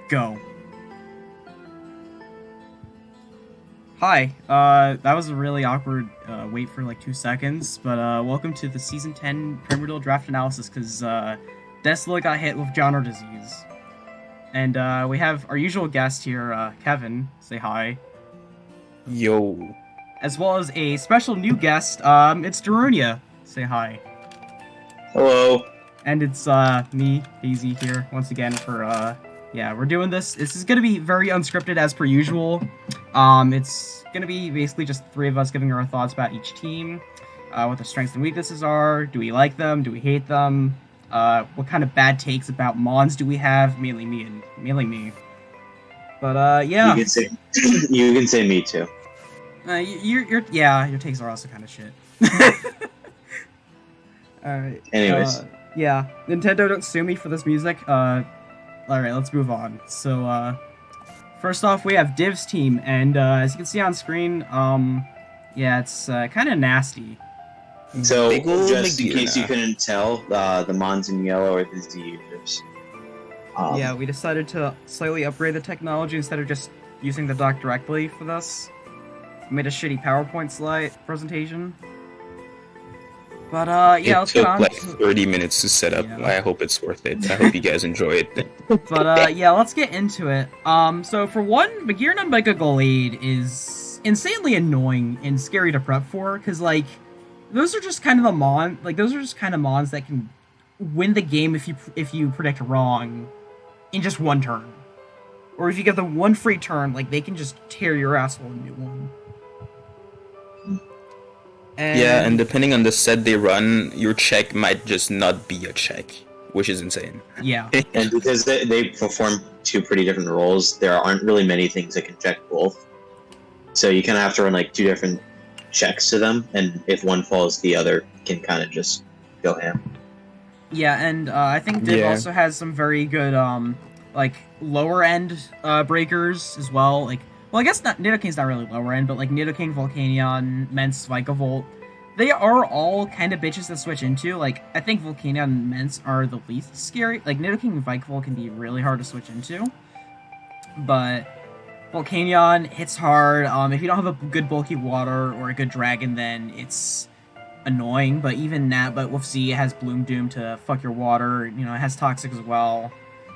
Go. Hi, that was a really awkward wait for like 2 seconds, but welcome to the Season 10 Primordial Draft Analysis, because Desla got hit with genre disease. And we have our usual guest here, Kevin, say hi. Yo. As well as a special new guest, it's Darunia, say hi. Hello. And it's me, Daisy, here, once again for, yeah, we're doing this. This is gonna be very unscripted as per usual. It's gonna be basically just the three of us giving our thoughts about each team, what their strengths and weaknesses are. Do we like them? Do we hate them? What kind of bad takes about Mons do we have? Mainly me. But yeah. You can say me too. Your takes are also kind of shit. Alright. Anyways. Yeah. Nintendo, don't sue me for this music. Alright, let's move on. So, first off, we have Div's team, and as you can see on screen, yeah, it's kind of nasty. So, just in case you couldn't tell, the Mons in yellow are the Z users. Yeah, we decided to slightly upgrade the technology instead of just using the dock directly for this. We made a shitty PowerPoint slide presentation. But, yeah, let's get on. It took like 30 minutes to set up. Yeah. I hope it's worth it. I hope you guys enjoy it. But, yeah, let's get into it. So for one, Magirna and Mega Glade is insanely annoying and scary to prep for, because, like, those are just kind of mons that can win the game if you predict wrong in just one turn. Or if you give them one free turn, like, they can just tear your asshole a new one. And depending on the set they run, your check might just not be a check, which is insane. Yeah. And because they perform two pretty different roles, there aren't really many things that can check both. So you kind of have to run like two different checks to them, and if one falls, the other can kind of just go ham. Yeah, and I think Div also has some very good, like, lower-end breakers as well, like... Well, I guess Nidoking's not really lower end, but like Nidoking, Volcanion, Mence, Vikavolt, they are all kind of bitches to switch into. Like, I think Volcanion and Mence are the least scary. Like, Nidoking and Vikavolt can be really hard to switch into. But Volcanion hits hard. If you don't have a good bulky water or a good dragon, then it's annoying. But even that, but with Z, it has Bloom Doom to fuck your water. You know, it has Toxic as well.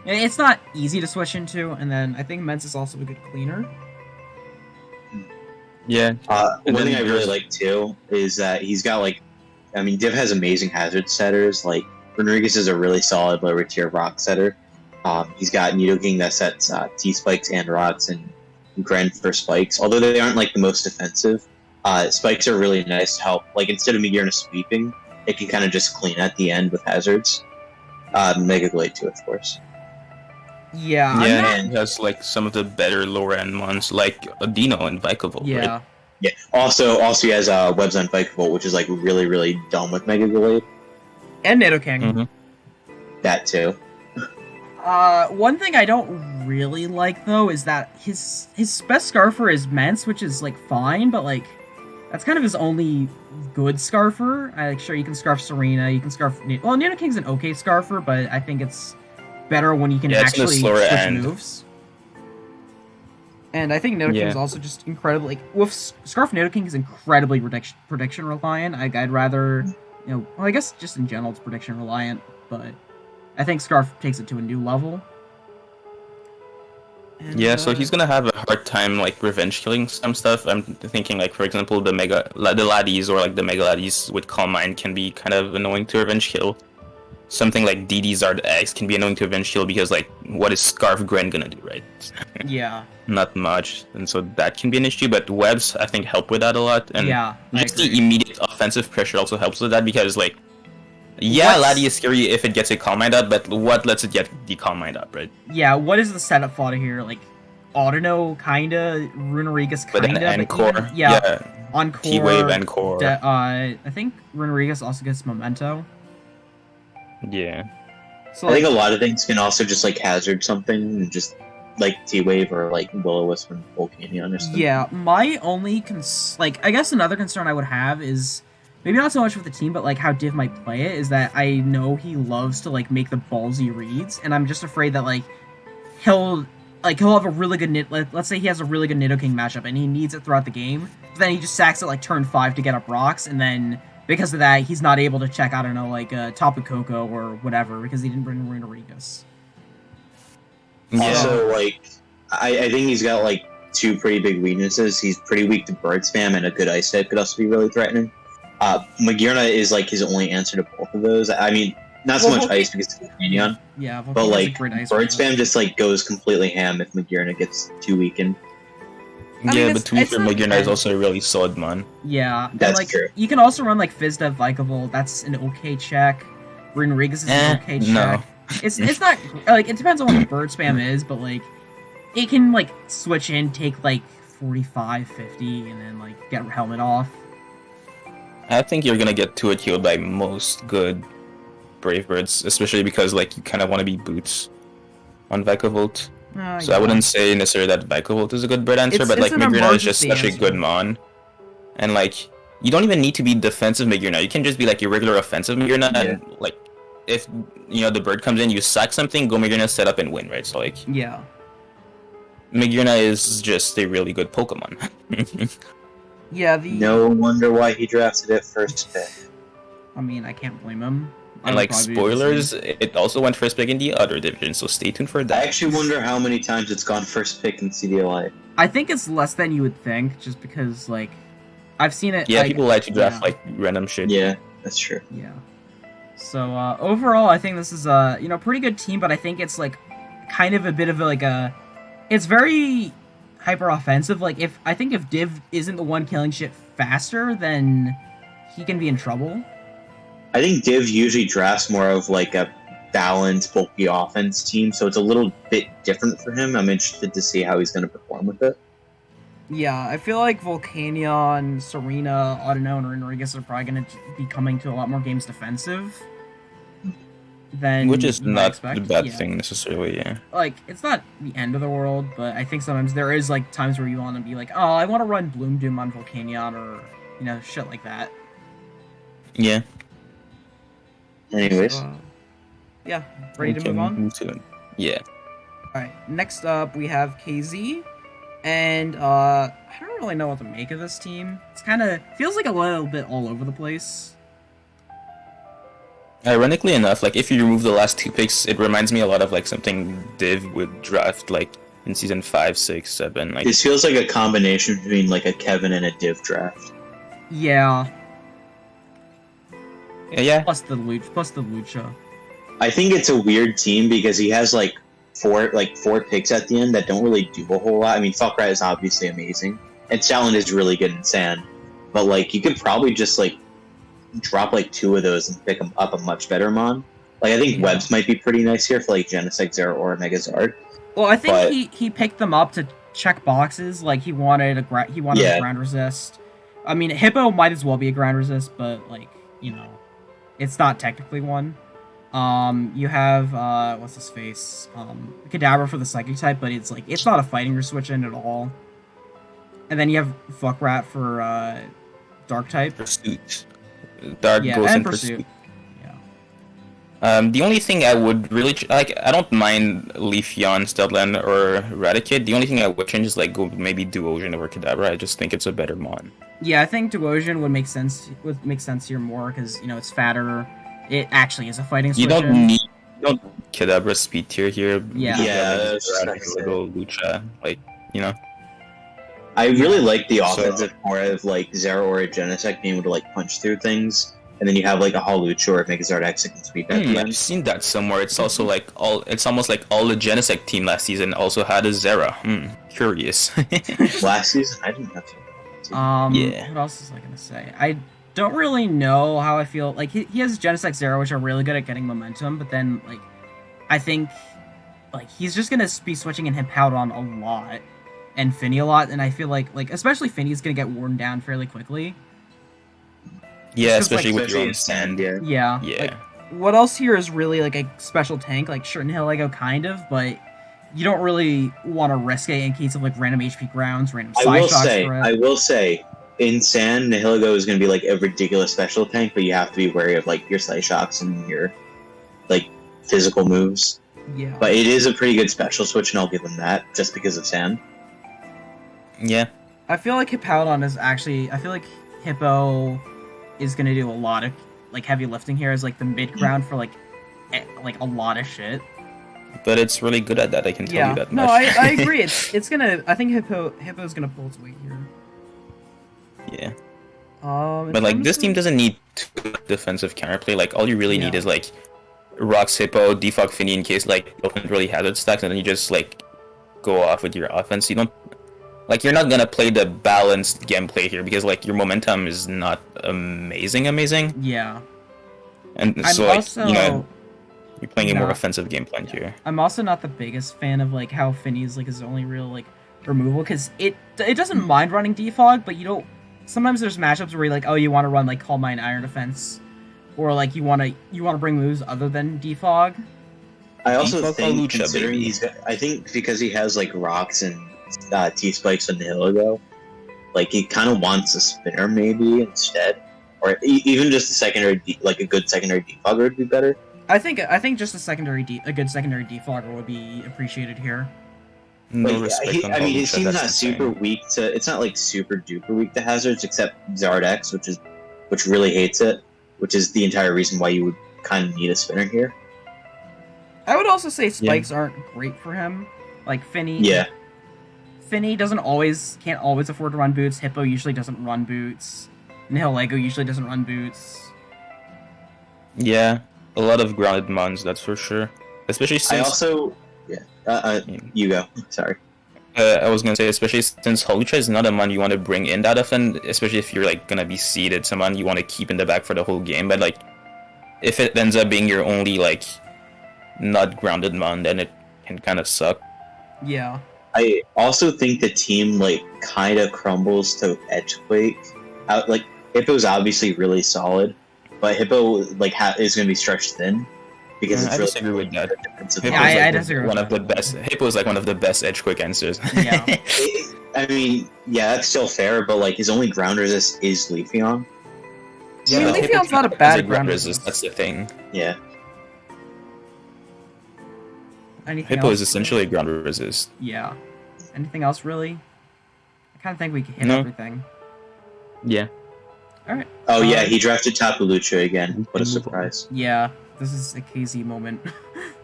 It's not easy to switch into. And then I think Mence is also a good cleaner. Yeah. One thing I really like too is that he's got like, I mean, Div has amazing hazard setters. Like Rodriguez is a really solid lower tier rock setter. He's got Nidoking that sets T spikes and rocks, and Gren for spikes. Although they aren't like the most defensive, spikes are really nice to help. Like instead of Magirna sweeping, it can kind of just clean at the end with hazards. Mega Glade too, of course. Yeah, and he has like some of the better lower end ones, like Dino and Vikavolt. Yeah. Right? Yeah. Also he has Webs on Vikavolt, which is like really, really dumb with Mega Glade. And Nidoking. Mm-hmm. That too. One thing I don't really like though is that his best Scarfer is Mence, which is like fine, but like that's kind of his only good Scarfer. Like sure you can Scarf Serena, you can Scarf Nidoking's an okay Scarfer, but I think it's better when you can actually switch moves. And I think Nidoking is also just incredibly... with Scarf, Nidoking is incredibly prediction reliant. I'd rather... You know, well, I guess just in general it's prediction reliant, but I think Scarf takes it to a new level. And, yeah, so he's gonna have a hard time, like, revenge killing some stuff. I'm thinking, like, for example, the Laddies or, like, the Mega Laddies with Calm Mind can be kind of annoying to revenge kill. Something like DD's Art X can be annoying to revenge kill because, like, what is Scarf Gren gonna do, right? Yeah. Not much, and so that can be an issue, but Webs, I think, help with that a lot, and just the immediate offensive pressure also helps with that, because, like, Laddie is scary if it gets a Calm Mind up, but what lets it get the Calm Mind up, right? Yeah, what is the setup fodder here? Like, Audino, kinda, Runerigus, kinda, but then Encore, Encore, T-Wave, Encore. I think Runerigus also gets Memento. Yeah. So I think a lot of things can also just like hazard something, and just like T-Wave or like Will-O-Wisp and Volcanion or something. Yeah, my only I guess another concern I would have is maybe not so much with the team, but like how Div might play it is that I know he loves to like make the ballsy reads, and I'm just afraid that like he'll like he'll have a really good let's say he has a really good Nidoking matchup and he needs it throughout the game, but then he just sacks it like turn 5 to get up rocks, and then because of that he's not able to check, I don't know, like Tapu Koko or whatever because he didn't bring Runerigus. Also, like I think he's got like 2 pretty big weaknesses. He's pretty weak to bird spam, and a good ice type could also be really threatening. Magearna is like his only answer to both of those. I mean, not so much ice because it's Volcanion. Yeah, but like bird spam just like goes completely ham if Magearna gets too weakened. Yeah, but to be fair, Magearna is also a really solid mon. Yeah, that's like, true. You can also run like Fizdev Vikavolt. That's an okay check. Runerigus is an okay check. No. It's not like, it depends on what the bird spam is, but like it can like switch in, take like 45, 50, and then like get helmet off. I think you're gonna get 2-hit killed by most good Brave Birds, especially because like you kind of want to be boots on Vikavolt. So I wouldn't say necessarily that Vikavolt is a good bird answer, but like Magearna is just such a good mon, and like you don't even need to be defensive Magearna. You can just be like your regular offensive Magearna, and like if you know the bird comes in, you sack something, go Magearna, set up and win, right? So like Magearna is just a really good Pokemon. No wonder why he drafted it first pick. I mean, I can't blame him. And like spoilers, it also went first pick in the other division, so stay tuned for that. I actually wonder how many times it's gone first pick in CDLA. I think it's less than you would think, just because like I've seen it. Yeah, like, people like to draft like random shit. Yeah, that's true. Yeah. So overall, I think this is a pretty good team, but I think it's like kind of a bit of like a, it's very hyper offensive. Like if Div isn't the one killing shit faster, then he can be in trouble. I think Div usually drafts more of like a balanced, bulky offense team, so it's a little bit different for him. I'm interested to see how he's going to perform with it. Yeah, I feel like Volcanion, Serena, Audino, and Runerigus are probably going to be coming to a lot more games defensive than which is not expect. the bad thing necessarily, yeah. Like, it's not the end of the world, but I think sometimes there is like times where you want to be like, oh, I want to run Bloom Doom on Volcanion, or, shit like that. Yeah. Anyways. Yeah, ready to move on? Yeah. Alright, next up we have KZ, and I don't really know what to make of this team. It's kind of, feels like a little bit all over the place. Ironically enough, like if you remove the last 2 picks, it reminds me a lot of like something Div would draft like in season 5, 6, 7. Like this feels like a combination between like a Kevin and a Div draft. Yeah. Yeah. Plus the Lucha. I think it's a weird team because he has like four picks at the end that don't really do a whole lot. I mean, Fuckrat is obviously amazing, and Stalin is really good in Sand, but like you could probably just like drop like 2 of those and pick up a much better mon. Like I think Webs might be pretty nice here for like Genesect, Zero, or Megazard. Well, I think he picked them up to check boxes. Like he wanted a ground resist. I mean, Hippo might as well be a ground resist, but like it's not technically one. You have what's his face? Kadabra for the psychic type, but it's not a fighting or switch in at all. And then you have Fuckrat for dark type. Pursuit. Dark goes in Pursuit. Yeah. The only thing I would really like, I don't mind Leafeon, Steadland, or Raticate. The only thing I would change is like go maybe Duosion over Kadabra. I just think it's a better mon. Yeah, I think Duosion would make sense. Here more because it's fatter. It actually is a fighting switch. You don't Kadabra speed tier here. Yeah. Little Lucha, like I really like the offensive core of like Zero or a Genesect being able to like punch through things, and then you have like a Holucha or a Megazord X that can sweep at the end. I've seen that somewhere. It's also like it's almost like all the Genesect team last season also had a Zera. Curious. Last season, I didn't have to. Yeah. What else was I gonna say? I don't really know how I feel. Like he has Genesect Zero, which are really good at getting momentum, but then like I think like he's just gonna be switching in Hippowdon a lot and Finny a lot, and I feel like especially Finny's gonna get worn down fairly quickly. Yeah, especially with your own Sand. Yeah. Like, what else here is really like a special tank? Like sure, Nihilego kind of, but you don't really want to risk it in case of like random HP grounds, random side shocks. I will say, in Sand, Nihilego is going to be like a ridiculous special tank, but you have to be wary of like your side shocks and your like physical moves. Yeah. But it is a pretty good special switch, and I'll give him that just because of Sand. Yeah. I feel like Hippowdon is actually. I feel like Hippo is gonna do a lot of like heavy lifting here as like the mid ground for like a lot of shit. But it's really good at that. I can tell you that much. No, I agree. It's gonna. I think Hippo's gonna pull its weight here. Yeah. But like this team doesn't need too much defensive counterplay. Like all you really need is like Rocks Hippo, defog Finny in case like you don't really have it stacks, and then you just like go off with your offense. You don't like you're not gonna play the balanced gameplay here because like your momentum is not amazing. Yeah. And so like you know you're playing a more offensive game plan here. I'm also not the biggest fan of like how Finny's like his only real like removal because it doesn't mind running defog, but you don't. Sometimes there's matchups where you're like, oh, you want to run like Calm Mind Iron Defense, or like you want to bring moves other than defog. I also think considering I think because he has like rocks and T-spikes and Hiligo, like he kind of wants a spinner maybe instead, or even just a secondary like a good secondary defogger would be better. I think just a good secondary defogger would be appreciated here. No respect I mean, it seems not super weak to. It's not like super duper weak to hazards, except Zardex, which really hates it, which is the entire reason why you would kind of need a spinner here. I would also say spikes aren't great for him. Like Finny. Yeah. Finny can't always afford to run boots. Hippo usually doesn't run boots. Nihilego usually doesn't run boots. Yeah, a lot of grounded mons, that's for sure. Especially since you go. Sorry. I was gonna say, especially since Holucha is not a mon you want to bring in that often, especially if you're like gonna be seeded, someone you want to keep in the back for the whole game. But like, if it ends up being your only like not grounded mon, then it can kind of suck. Yeah. I also think the team like kind of crumbles to Edgequake. Like Hippo's obviously really solid, but Hippo like is gonna be stretched thin. Because I disagree with that. I disagree. One of the best. Hippo is like one of the best edge quick answers. Yeah. I mean, yeah, that's still fair, but like his only ground resist is Leafeon. Yeah, I mean, Leafeon's not a bad ground resist. That's the thing. Yeah. Hippo is essentially a ground resist. Yeah. Anything else really? I kind of think we can hit everything. Yeah. All right. Oh yeah, he drafted Tapu Lucha again. What a surprise. Yeah. This is a KZ moment.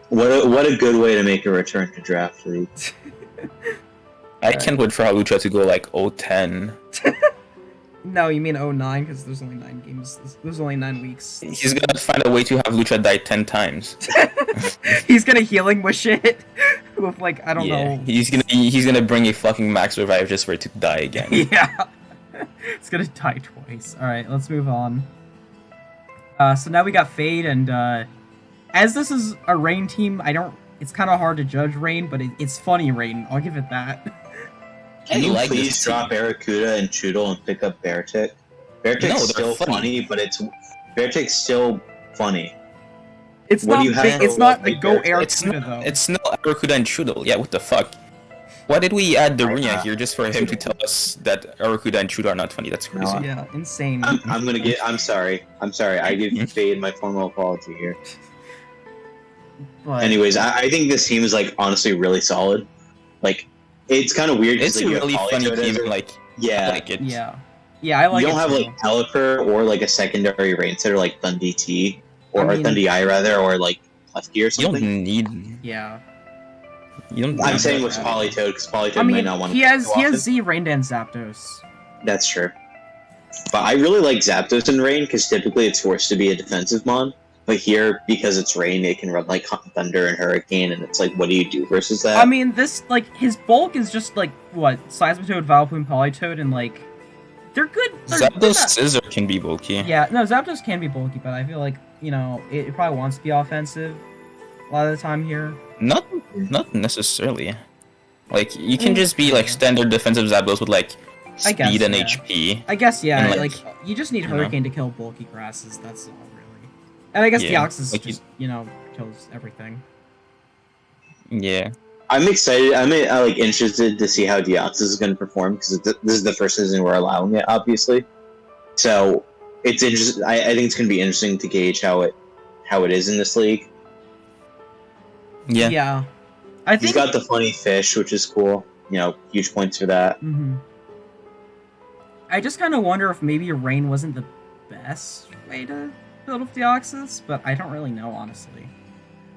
What a good way to make a return to draft league. I can't wait for Halucha to go like 0-10. No, you mean 09 because there's only 9 games. There's only 9 weeks. He's gonna find a way to have Lucha die 10 times. He's gonna healing wish it with like I don't know. He's gonna bring a fucking max revive just for it to die again. Yeah. It's gonna die twice. All right, let's move on. So now we got Fade, and as this is a Rain team, it's kind of hard to judge Rain, but it's funny Rain. I'll give it that. Can you please drop Arrokuda and Choodle and pick up Beartick? Beartick's still funny, but Beartick's still funny. It's not the Go Arrokuda though. It's not Arrokuda and Choodle. Yeah, what the fuck? Why did we add Darunia here just for him to tell us that Arrokuda and Choodle are not funny? That's crazy. Yeah, insane. I'm sorry. I give Fade my formal apology here. But, anyways, I think this team is like honestly really solid. Like, it's kind of weird. It's like, a really funny team. Like, yeah, I like it. Yeah, I like it. You don't have like Pelipper or like a secondary Rain setter like Thundee T or Thundee I rather, or like Lefty or something. You don't need. Yeah. I'm saying with Politoed because Politoed might not want to. He has Z, Rain Dance, Zapdos. That's true. But I really like Zapdos in Rain because typically it's forced to be a defensive mon. But here, because it's Rain, it can run like Thunder and Hurricane, and it's like, what do you do versus that? I mean, this like his bulk is just like what Seismitoad, Vileplume, Politoed, and like they're good. Zapdos Scissor can be bulky. Yeah, no, Zapdos can be bulky, but I feel like it probably wants to be offensive a lot of the time here. Not necessarily. Like you can just be like standard defensive Zapdos with like speed and HP. I guess and, like you just need Hurricane to kill bulky grasses. That's all really. And I guess Deoxys just kills everything. Yeah. I'm excited. I'm interested to see how Deoxys is going to perform because this is the first season we're allowing it, obviously. So it's interesting. I think it's going to be interesting to gauge how it is in this league. Yeah. Yeah. I think He's got the funny fish, which is cool. You know, huge points for that. Mm-hmm. I just kind of wonder if maybe rain wasn't the best way to build up Deoxys, but I don't really know, honestly.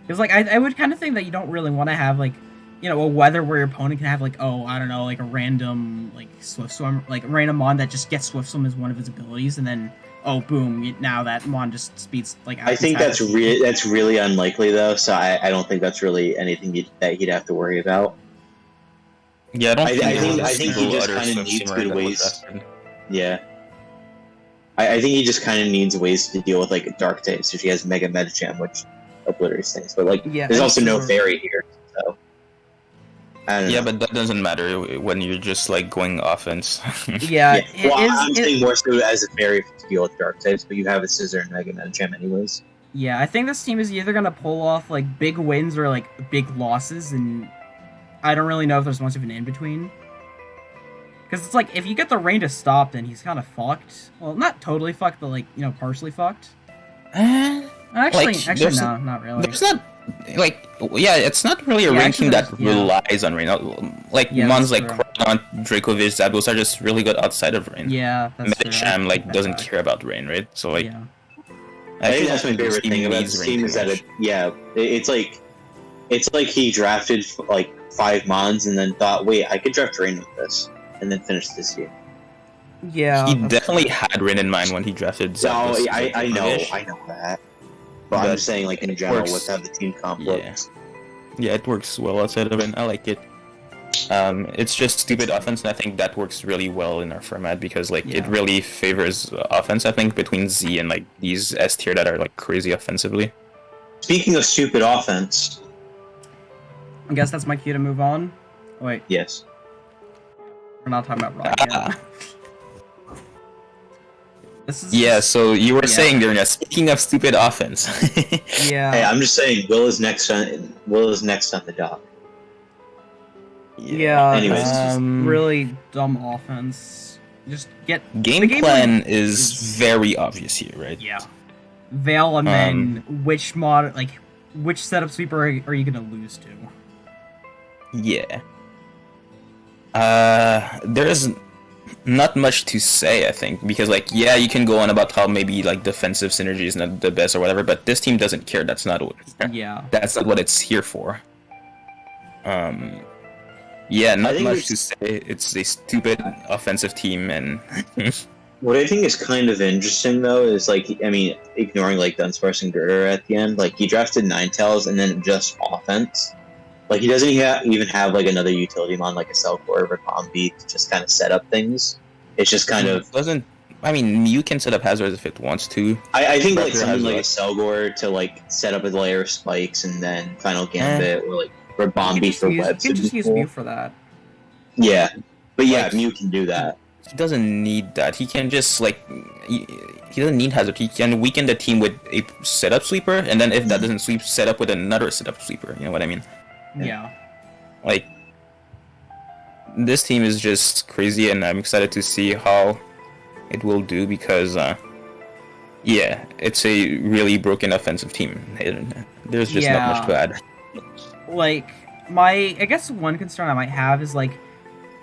Because, like, I would kind of think that you don't really want to have, like, you know, a weather where your opponent can have, like, oh, I don't know, like, a random, like, Swift Swim, like, a random Mon that just gets Swift Swim as one of its abilities, and then, oh, boom, now that Mon just speeds, like, I think that's really unlikely, though, so I don't think that's really anything that he'd have to worry about. Yeah, I think he just kind of needs good ways. Yeah. I think he just kind of needs ways to deal with, like, Dark types, so she has Mega Medicham, which obliterates things. But, like, there's also no Fairy here, so... I don't know. But that doesn't matter when you're just, like, going offense. Yeah. Well, I'm saying more so as a Fairy to deal with Dark types, but you have a Scissor and Mega Medicham anyways. Yeah, I think this team is either going to pull off, like, big wins or, like, big losses, and I don't really know if there's much of an in-between. Because it's like, if you get the rain to stop, then he's kind of fucked. Well, not totally fucked, but, like, you know, partially fucked. Actually, no, not really. There's not, like, yeah, it's not really a ranking that relies on rain. Like, mons like Chronon, Dracovish, Zabos are just really good outside of rain. Yeah, that's Medicham, like, doesn't care about rain, right? So, like... Yeah. I think that's my favorite thing about this team is that it's like he drafted, like, 5 mons and then thought, wait, I could draft rain with this. And then finish this year. Yeah, he definitely had Rin in mind when he drafted Zapdos. No, I know that. But I'm just saying, like, in general, with how the team comp works. Yeah, it works well outside of Rin. I like it. It's just stupid offense, and I think that works really well in our format because, like, it really favors offense. I think between Z and like these S tier that are like crazy offensively. Speaking of stupid offense, I guess that's my cue to move on. Oh, wait. Yes. We're not talking about Rock yet. So you were saying, Darunia, speaking of stupid offense. Yeah. Hey, I'm just saying, Will is next on the dock. Yeah. Anyways, this is really dumb offense. Just get game plan is very obvious here, right? Yeah. Veil and then which setup sweeper are you gonna lose to? Yeah. There's not much to say, I think, because, like, yeah, you can go on about how maybe, like, defensive synergy is not the best or whatever, but this team doesn't care. That's not what. That's not what it's here for. Yeah, not much to say. It's a stupid offensive team, and what I think is kind of interesting, though, is, like, I mean, ignoring, like, Dunsparce and Girder at the end, like, he drafted Ninetales and then just offense. Like, he doesn't even have, like, another utility mon, like a Cellcore or a Combi, to just kind of set up things. It's just kind of... I mean, you can set up hazards if it wants to. I think, like, something like a Cellcore to, like, set up a layer of spikes and then Final Gambit, or, like, Rabombi for webs. You can just use Mew for that. Yeah. But, yeah, like, Mew can do that. He doesn't need that. He can just, like... He doesn't need hazard. He can weaken the team with a setup sweeper, and then if that doesn't sweep, set up with another setup sweeper. You know what I mean? Yeah. Like, this team is just crazy, and I'm excited to see how it will do because, yeah, it's a really broken offensive team. There's just not much to add. Like, I guess one concern I might have is, like,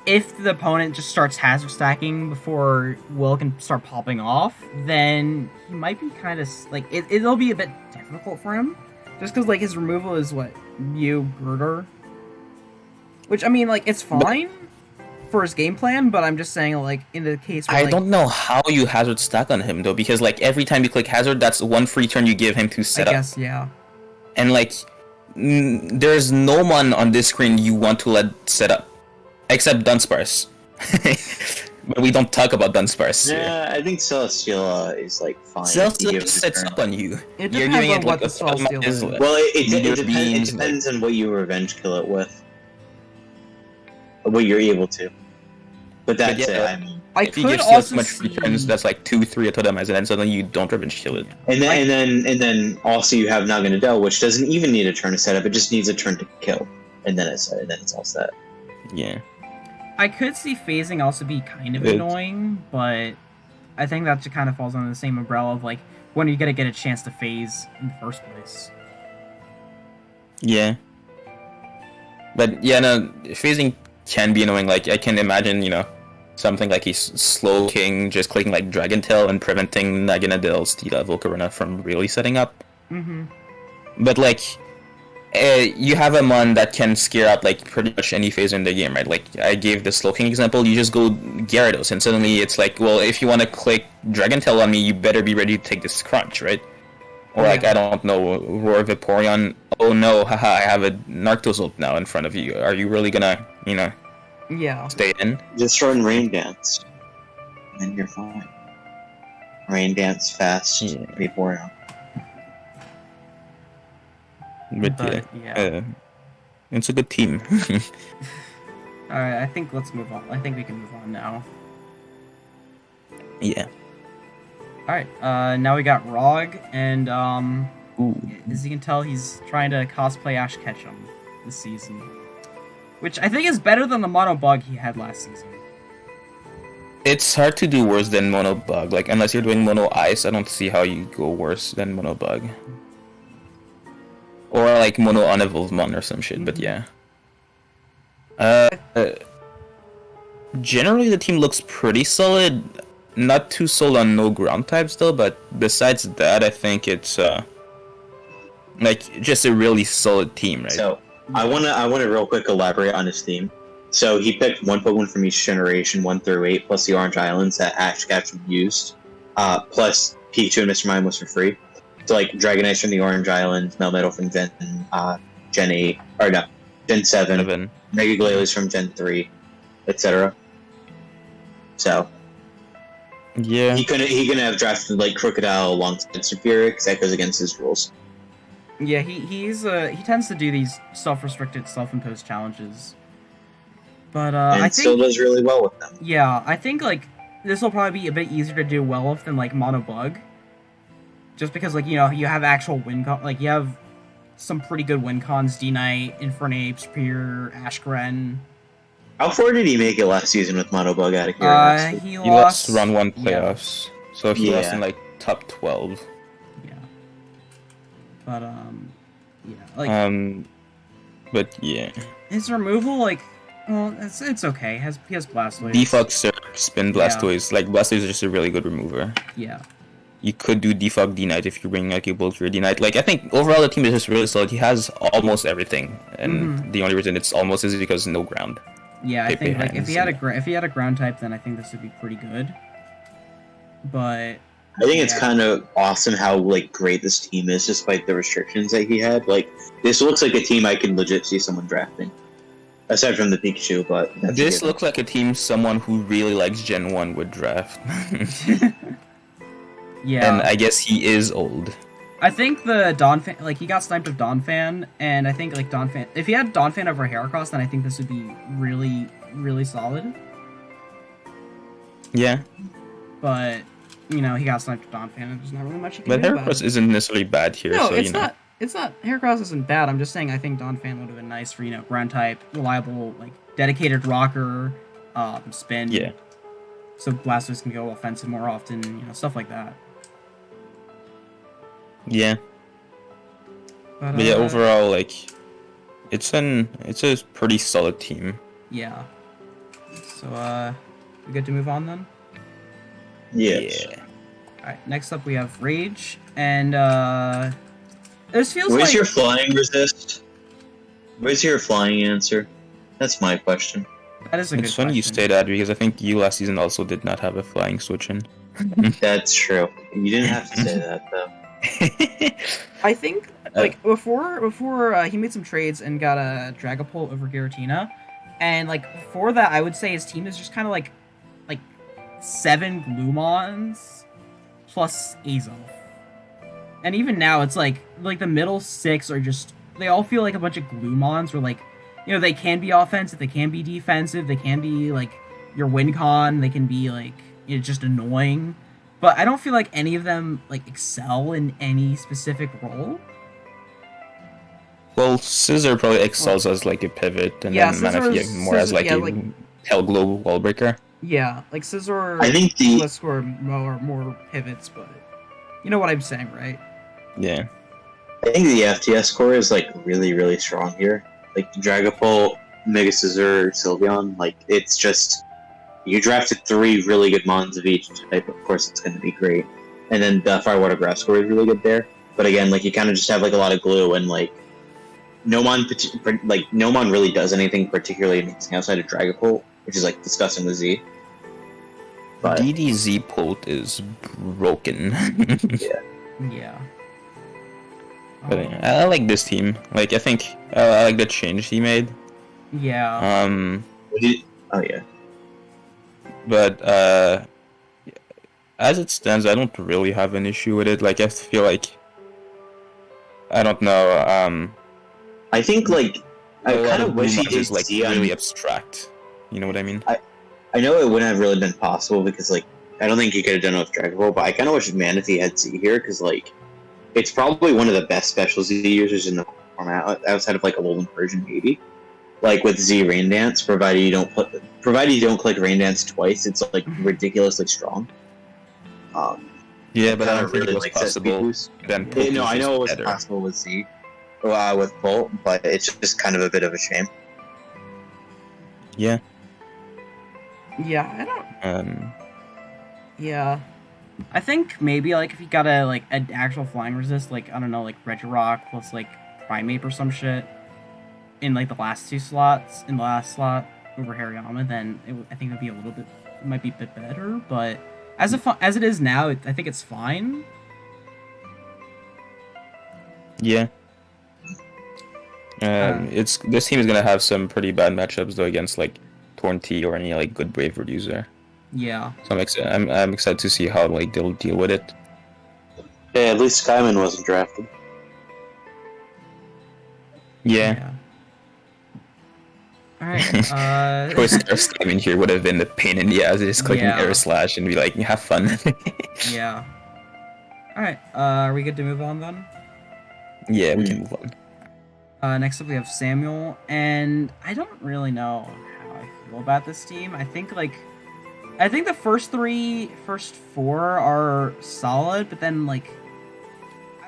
if the opponent just starts hazard stacking before Will can start popping off, then he might be kind of, like, it'll be a bit difficult for him. Just because, like, his removal is, what, Mew, Girder? Which, I mean, like, it's fine for his game plan, but I'm just saying, like, in the case where, I don't know how you hazard stack on him, though, because, like, every time you click hazard, that's one free turn you give him to set up. I guess, yeah. And, like, there's no one on this screen you want to let set up. Except Dunsparce. But we don't talk about Dunsparce. Yeah, I think Celesteela is, like, fine. Celesteela sets up on you. It depends on what the Celesteela is. Well, it depends on what you revenge kill it with. What you're able to. But that's it, I mean. If you give so much free turns, that's like 2-3 Atomize, and then suddenly you don't revenge kill it. And then also you have Naganadel, which doesn't even need a turn to set up, it just needs a turn to kill. And then it's all set. Yeah. I could see phasing also be kind of annoying, but I think that just kind of falls under the same umbrella of, like, when are you gonna get a chance to phase in the first place? Yeah. But yeah, no, phasing can be annoying. Like I can imagine, something like he's slow king, just clicking like Dragon Tail and preventing Naganadel, Stila, Volcarona from really setting up. Mm-hmm. But like, you have a mon that can scare out like pretty much any phase in the game, right? Like I gave the slow king example. You just go Gyarados, and suddenly it's like, well, if you want to click Dragon Tail on me, you better be ready to take this crunch, right? Or like, I don't know, Roar Vaporeon. Oh no, haha, I have a Narctos ult now in front of you. Are you really gonna, stay in? Just run Rain Dance, and then you're fine. Rain Dance fast, Vaporeon. But yeah, it's a good team. Alright, I think let's move on. I think we can move on now. Yeah. Alright, now we got Rog, and, Ooh. as you can tell, he's trying to cosplay Ash Ketchum this season. Which I think is better than the Mono Bug he had last season. It's hard to do worse than Mono Bug. Like, unless you're doing Mono Ice, I don't see how you go worse than Mono Bug. Or, like, Mono Unevolved Mon or some shit, but yeah. Generally, the team looks pretty solid. Not too sold on no ground types though, but besides that, I think it's like just a really solid team, right? So I wanna real quick elaborate on his theme. So he picked one Pokemon from each generation, 1 through 8, plus the Orange Islands that Ash Ketchum used, plus Pikachu and Mr. Mime was for free. So like Dragonite from the Orange Islands, Melmetal from Gen 8, or no, Gen 7, Mega Glalie from Gen 3, etc. So. Yeah. He couldn't have drafted like Crocodile alongside Saphira because that goes against his rules. Yeah, he tends to do these self-restricted, self-imposed challenges. But and I think still does really well with them. Yeah, I think like this will probably be a bit easier to do well with than like Mono Bug. Just because like you have actual win con, like you have some pretty good win cons, D-Knight, Infernape, Spear, Ashgren. How far did he make it last season with Mono Bug out of curiosity? He lost round 1 playoffs, so he lost in like top 12. Yeah. But like. But yeah. His removal, like, well, it's okay. He has Blastoise. Defog, Surf, Spin, Blastoise. Like Blastoise is just a really good remover. Yeah. You could do Defog D-Knight if you bring like a Volturi D-Knight. Like I think overall the team is just really solid. He has almost everything, and the only reason it's almost is because no ground. Yeah, I think like if he had a ground type, then I think this would be pretty good. But I think it's kind of awesome how like great this team is, despite the restrictions that he had. Like this looks like a team I can legit see someone drafting, aside from the Pikachu. But this looks like a team someone who really likes Gen 1 would draft. Yeah, and I guess he is old. I think the Donphan, like, he got sniped of Donphan, and I think, like, Donphan... If he had Donphan over Heracross, then I think this would be really, really solid. Yeah. But, he got sniped of Donphan, and there's not really much he can do about it. But Heracross isn't necessarily bad here, no, so, it's not... It's not... Heracross isn't bad, I'm just saying I think Donphan would have been nice for, ground type, reliable, like, dedicated rocker, spin. Yeah. So Blastoise can go offensive more often, stuff like that. Yeah. But yeah, overall, like, it's a pretty solid team. Yeah. So, we good to move on then? Yes. Yeah. Alright, next up we have Rage, and, this feels Where's like... your flying resist? Where's your flying answer? That's my question. That is a good question. It's funny you say that, because I think you last season also did not have a flying switch in. That's true. You didn't have to say that, though. I think, like, before he made some trades and got a Dragapult over Giratina, and, like, before that, I would say his team is just kind of, like 7 Gloomons plus Azelf. And even now, it's, like, the middle 6 are just, they all feel like a bunch of Gloomons where, like, they can be offensive, they can be defensive, they can be, like, your win con, they can be, like, just annoying. But I don't feel like any of them, like, excel in any specific role. Well, Scissor probably excels as, like, a pivot, and then Manaphy more as, like, a Hellglow wall breaker. Yeah, like, Scissor... I think let's score more pivots, but... You know what I'm saying, right? Yeah. I think the FTS core is, like, really, really strong here. like Dragapult, Mega Scizor, Sylveon. Like it's just you drafted 3 really good mons of each type. Of course, it's going to be great. And then the Fire Water Grass score is really good there. But again, like you kind of just have like a lot of glue, and like no mon really does anything particularly amazing outside of Dragapult, which is like discussing the Z. But DDZ Pult is broken. Yeah. But I like this team. Like I think I like the change he made. Yeah. Oh yeah. But as it stands, I don't really have an issue with it. Like I feel like I don't know. I think like I kind of wish he did is like Z really abstract. You know what I mean? I know it wouldn't have really been possible because like I don't think he could have done it with Dragon Ball, but I kind of wish Manaphy had Z here because like it's probably one of the best special Z users in the format outside of like a Alolan Persian maybe. Like with Z Rain Dance, provided you don't click Rain Dance twice, it's like ridiculously strong. Yeah, but I don't think really it was like possible. Then no, I know it was better. possible with Z, with Bolt, but it's just kind of a bit of a shame. Yeah. Yeah, I don't. Yeah. I think maybe like if you got like an actual flying resist, like I don't know, like Regirock plus like Primeape or some shit in like the last 2 slots, in the last slot over Hariyama, then I think it'd be it might be a bit better. But as it is now, I think it's fine. Yeah. This team is gonna have some pretty bad matchups though against like Tornti or any like good Brave Bird user. Yeah. So I'm excited to see how like they'll deal with it. Yeah, at least Skyman wasn't drafted. Yeah. Alright, Of course, Skyman here would have been the pain in the ass, just clicking air slash and be like, have fun. Yeah. Alright, are we good to move on then? Yeah, we can move on. Next up we have Samuel, and I don't really know how I feel about this team. I think the first 4 are solid, but then like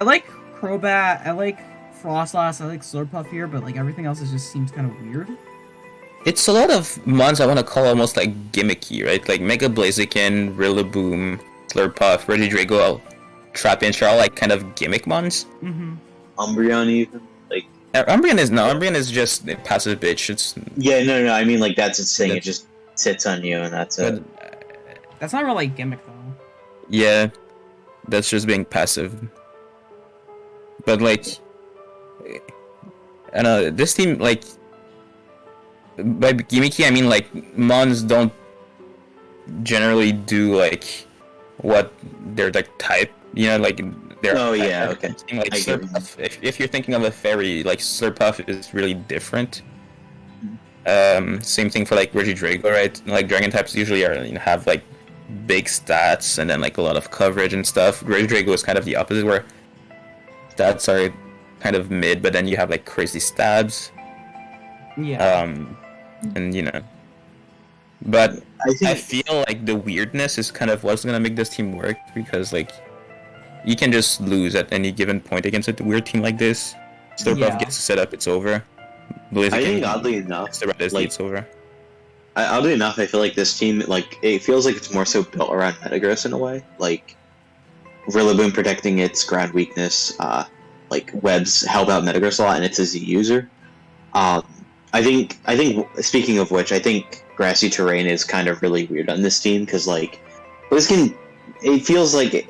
I like Crobat, I like Frostlass, I like Slurpuff here, but like everything else just seems kind of weird. It's a lot of mons I want to call almost like gimmicky, right? Like Mega Blaziken, Rillaboom, Slurpuff, Regidrago, Trapinch are all like kind of gimmick mons. Mm-hmm. Umbreon even like Umbreon is just a passive bitch. It's no. I mean like that's its thing. It just sits on you and that's it. That's not really a gimmick though. Yeah, that's just being passive. But like, I don't know, this team like. By gimmicky, I mean like mons don't generally do like what they're like type, you know, like they're. Oh yeah, okay. Like Slurpuff, if you're thinking of a fairy, like Slurpuff is really different. Same thing for like Regidrago, right? Like dragon types usually have like big stats and then like a lot of coverage and stuff. Regidrago is kind of the opposite, where stats are kind of mid, but then you have like crazy stabs. Yeah. And but I feel like the weirdness is kind of what's gonna make this team work, because like you can just lose at any given point against a weird team like this. Slurpuff gets set up, it's over. I think oddly enough, it's over. Oddly enough, I feel like this team, like it feels like it's more so built around Metagross in a way. Like Rillaboom protecting its ground weakness, like webs help out Metagross a lot, and it's a Z user. I think. Speaking of which, I think grassy terrain is kind of really weird on this team because, like, Blaziken, it feels like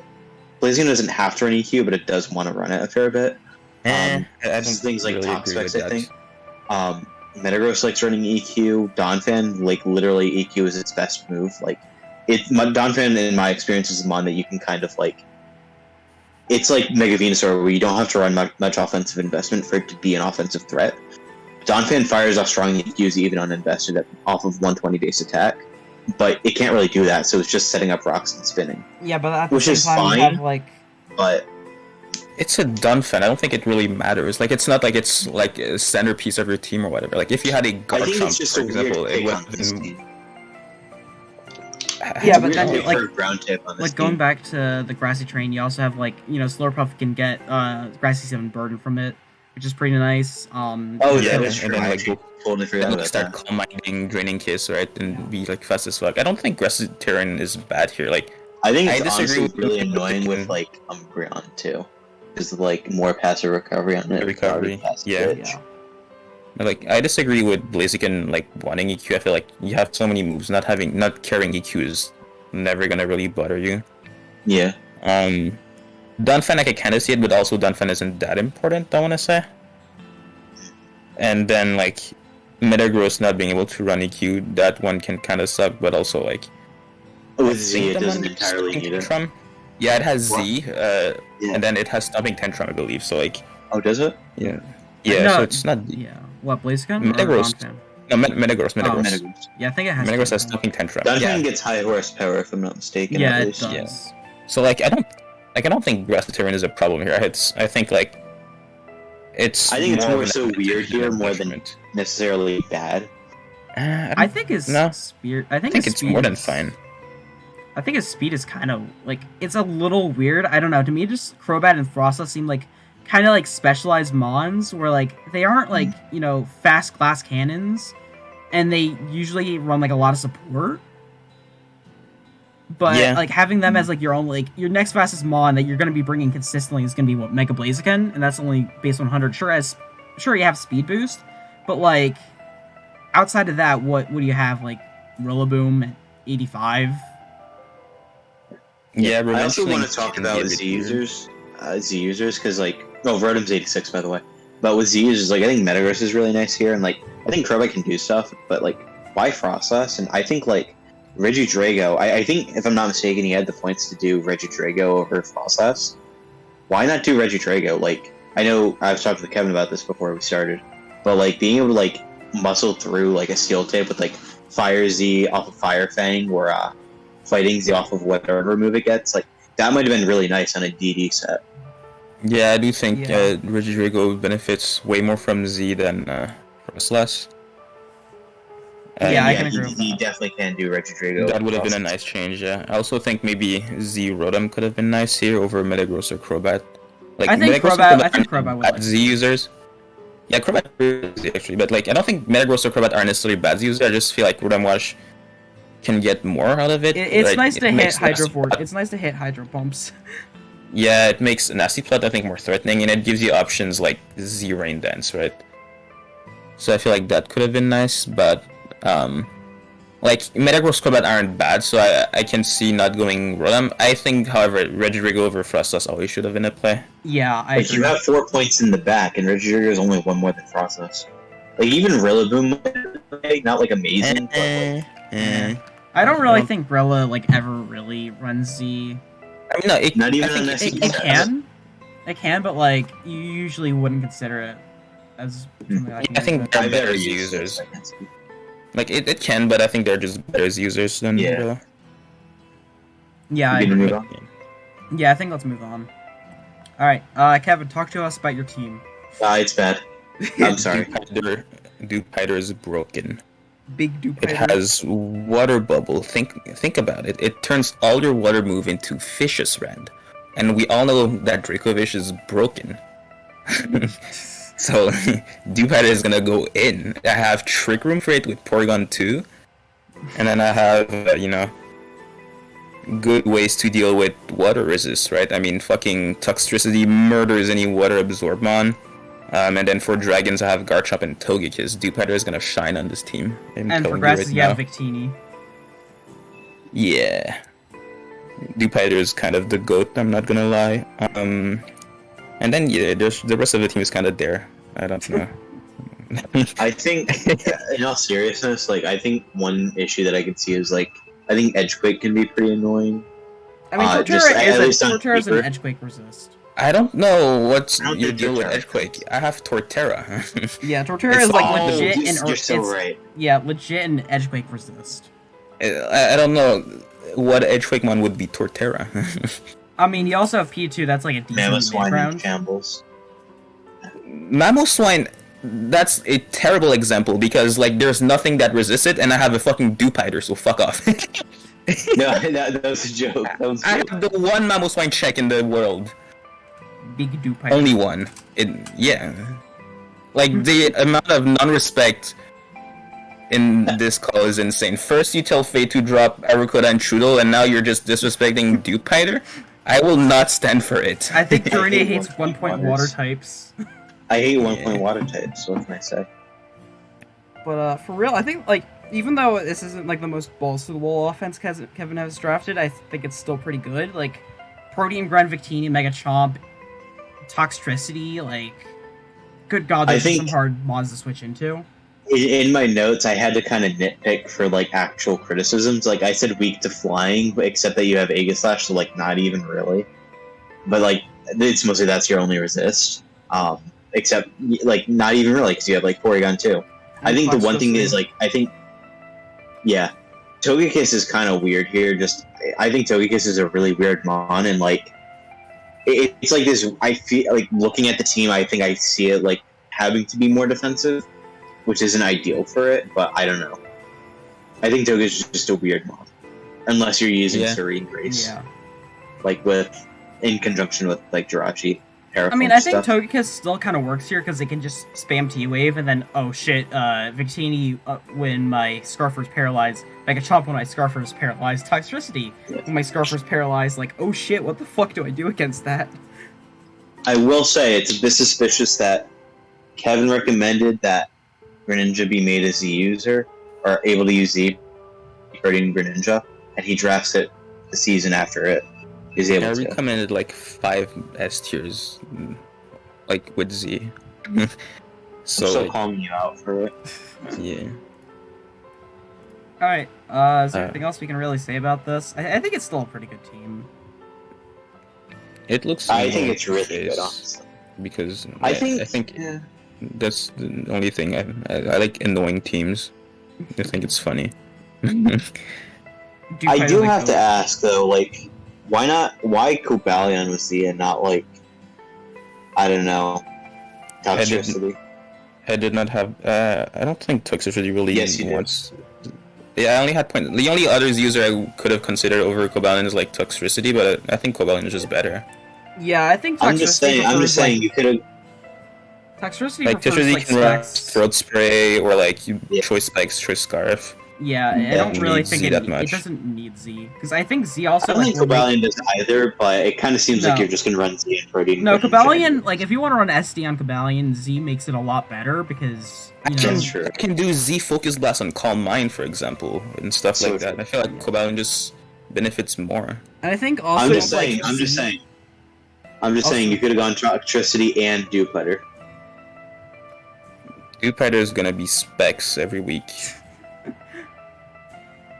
Blaziken doesn't have to run EQ, but it does want to run it a fair bit. I don't things like really top agree specs, with I that. think. Metagross likes running EQ. Donphan, like, literally EQ is its best move. Like, Donphan, in my experience, is a mon that you can kind of like. It's like Mega Venusaur, where you don't have to run much offensive investment for it to be an offensive threat. Donphan fires off strong EQs even uninvested off of 120 base attack, but it can't really do that, so it's just setting up rocks and spinning. Yeah, but at the which same is time, fine, you have like. But it's a Dunfan. I don't think it really matters. Like, it's not like it's like a centerpiece of your team or whatever. Like, if you had a Garchomp, for example, it would have been. Yeah, but then like ground tip on this like going back to the grassy terrain, you also have like Slurpuff can get grassy 7 burden from it. which is pretty nice. Oh yeah, and that's true. then I like actually totally forgot about start that. combining draining kiss, right, and be like fast as fuck. I don't think Grassy Terran is bad here. Like I think I it's disagree honestly with really you. annoying with like Umbreon too, because like more passive recovery on it. Recovery, Passive yeah. switch. Yeah. Like I disagree with Blaziken like wanting EQ. I feel like you have so many moves. Not carrying EQ is never gonna really bother you. Yeah. Dunfan I can kind of see it, but also Dunfan isn't that important. I want to say. And then like Metagross not being able to run EQ, that one can kind of suck. But also like With I Z, think it the doesn't one entirely Stomping need it. Tantrum. Yeah, it has What? Z, and then it has Stomping Tantrum, I believe. So like Oh, does it? yeah, yeah. No, so it's not Yeah. What, Blaziken or Metagross. Donphan? No, Metagross. Oh. Metagross. Yeah, I think it has. Metagross has Donphan. Stomping Tantrum. Dunfang Yeah. gets high horsepower if I'm not mistaken. Yeah, at it least. does. So like I don't think Grassy Terran is a problem here. I think like it's. I think it's more more of an so advantage weird than here a more than detriment. necessarily bad. I think his No. speed. I think it's more than fine. I think his speed is kind of like it's a little weird. I don't know. To me, just Crobat and Frosta seem like kind of like specialized mons, where like they aren't like fast glass cannons, and they usually run like a lot of support. But Yeah. like having them as like your own like your next fastest mon that you're going to be bringing consistently is going to be what Mega Blaziken, and that's only base 100. Sure you have speed boost, but like outside of that, what do you have like Rillaboom at 85? Yeah, I also Revenge want to Link talk can be a about bit Z weird. users, because like, Rotom's 86 by the way. But with Z users, like I think Metagross is really nice here, and like I think Crobat can do stuff, but like why Frostlass? And I think like Regidrago, I think if I'm not mistaken, he had the points to do Regidrago over Frostlass. Why not do Regidrago? Like I know I've talked with Kevin about this before we started, but like being able to like muscle through like a Steel type with like Fire Z off of Fire Fang or Fighting Z off of whatever move it gets, like that might have been really nice on a DD set. Yeah, I do think Yeah. Regidrago benefits way more from Z than Frostlass. Yeah, I can agree with he that. definitely can do Regidrago. That would have been a nice change, yeah. I also think maybe Z Rotom could have been nice here over Metagross or Crobat. Like, I think Metagross and Crobat- I think aren't Crobat would bad like Z users. Yeah, Crobat is actually, but like I don't think Metagross or Crobat are necessarily bad Z users. I just feel like Rotom Wash can get more out of it. It's Like, nice it to hit makes Hydro Nasty Fort. Plot- It's nice to hit Hydro Pumps. Yeah, it makes Nasty Plot I think more threatening, and it gives you options like Z Rain Dance, right? So I feel like that could have been nice, but like Metagross Crobat aren't bad, so I can see not going Rotom. I think, however, Regidrago over Frostlass always should have been a play. Yeah, I Like agree. you have 4 points in the back, and Regidrago is only one more than Frostlass. Like even Rillaboom, not like amazing, but like, I don't really don't- think Rilla like ever really runs Z. I mean, no, it, not even I think on it's- SC. It can, but like you usually wouldn't consider it as something that can I think benefit. they're I've better never Z used users. it, so I can't speak. Like it can, but I think they're just better Z users than Yeah. Rilla. Yeah, I We can agree. move on. Yeah, I think let's move on. All right, Kevin, talk to us about your team. It's bad. I'm sorry. Dewpider is broken. Big dupe. It has water bubble. Think about it. It turns all your water move into Fish's Rand. And we all know that Dracovish is broken. So Dewpider is gonna go in. I have Trick Room for it with Porygon 2. And then I have, good ways to deal with water resist, right? I mean, fucking Toxtricity murders any water absorbmon. And then for dragons, I have Garchomp and Togekiss. Dewpider is gonna shine on this team. I'm And for telling you grasses, right you have now. Victini. Yeah. Dewpider is kind of the GOAT, I'm not gonna lie. And then, yeah, the rest of the team is kind of there. I don't know. I think, in all seriousness, like I think one issue that I could see is like I think Edgequake can be pretty annoying. I mean, just at least on Torterra is an paper. Edgequake resist. I don't know what's I don't your think deal with Torterra. Edgequake. I have Torterra. Yeah, Torterra It's is like all- legit you're, and you're so it's, right. Yeah, legit and Edgequake resist. I don't know what Edgequakemon would be Torterra. I mean, you also have P2. That's like a decent Mamoswine and background. Shambles. Mamoswine, that's a terrible example because like there's nothing that resists it, and I have a fucking Dewpider, so fuck off. No, that was a joke. That was a I joke. have the one Mamoswine check in the world. Big dupe. Only one. Yeah. Like, the amount of non-respect in this call is insane. First, you tell Faye to drop Arrokuda and Trudel, and now you're just disrespecting Dupiter? I will not stand for it. I think Darunia hate hates 1-point water types. I hate 1-point water types, what can I say? But for real, I think, like, even though this isn't, like, the most balls-to-the-wall offense Kevin has drafted, I think it's still pretty good. Like, Protean, Grand Victini, Mega Chomp, Toxtricity, like... Good god, there's some hard mods to switch into. In my notes, I had to kind of nitpick for, like, actual criticisms. Like, I said weak to flying, but except that you have Aegislash, so, like, not even really. But, like, it's mostly that's your only resist. Except, like, not even really, because you have, like, Porygon, too. I think the one thing is, like, yeah, Togekiss is kind of weird here. I think Togekiss is a really weird mon, and, like, it's like this, I feel, like, looking at the team, I think I see it, like, having to be more defensive, which isn't ideal for it, but I don't know. I think Togekiss is just a weird mon. Unless you're using Serene Grace. Yeah. Like, in conjunction with, like, Jirachi. I mean, I think Togekiss still kind of works here because they can just spam T-Wave and then, oh shit, Victini when my Scarfer's paralyzed, Mega Chomp when my Scarfer's paralyzed, Toxtricity when my Scarfer's paralyzed, like, oh shit, what the fuck do I do against that? I will say, it's a bit suspicious that Kevin recommended that Greninja be made a Z user, or able to use Z, Guardian Greninja, and he drafts it the season after it. He's able to. I recommended like 5 S tiers, like with Z. So I'm still calling you out for it. Yeah. Alright, is there anything else we can really say about this? I think it's still a pretty good team. It looks. I think it's really good, honestly. Because I think that's the only thing I like annoying teams. I think it's funny. I do have to ask though, like. Why Cobalion was Z and not, like, I don't know, Toxtricity? I did not have, I don't think Toxtricity really wants... Yeah, I only had point... The only other user I could have considered over Cobalion is, like, Toxtricity, but I think Cobalion is just better. Yeah, I think Toxtricity I'm just saying, you could have... Toxtricity like, prefers, can run Throat Spray, or, like, Choice Spikes, Choice Scarf. Yeah, I don't really think it doesn't need Z. Because I think Z also... I don't think Cobalion does either, but it kind of seems like you're just going to run Z and Protean. No, Cobalion, like, if you want to run SD on Cobalion, Z makes it a lot better, because, I can do Z Focus Blast on Calm Mind, for example, and stuff like that. I feel like Cobalion just benefits more. And I think also... I'm just saying, you could have gone Toxtricity and Dewpider. Dewpider is going to be specs every week.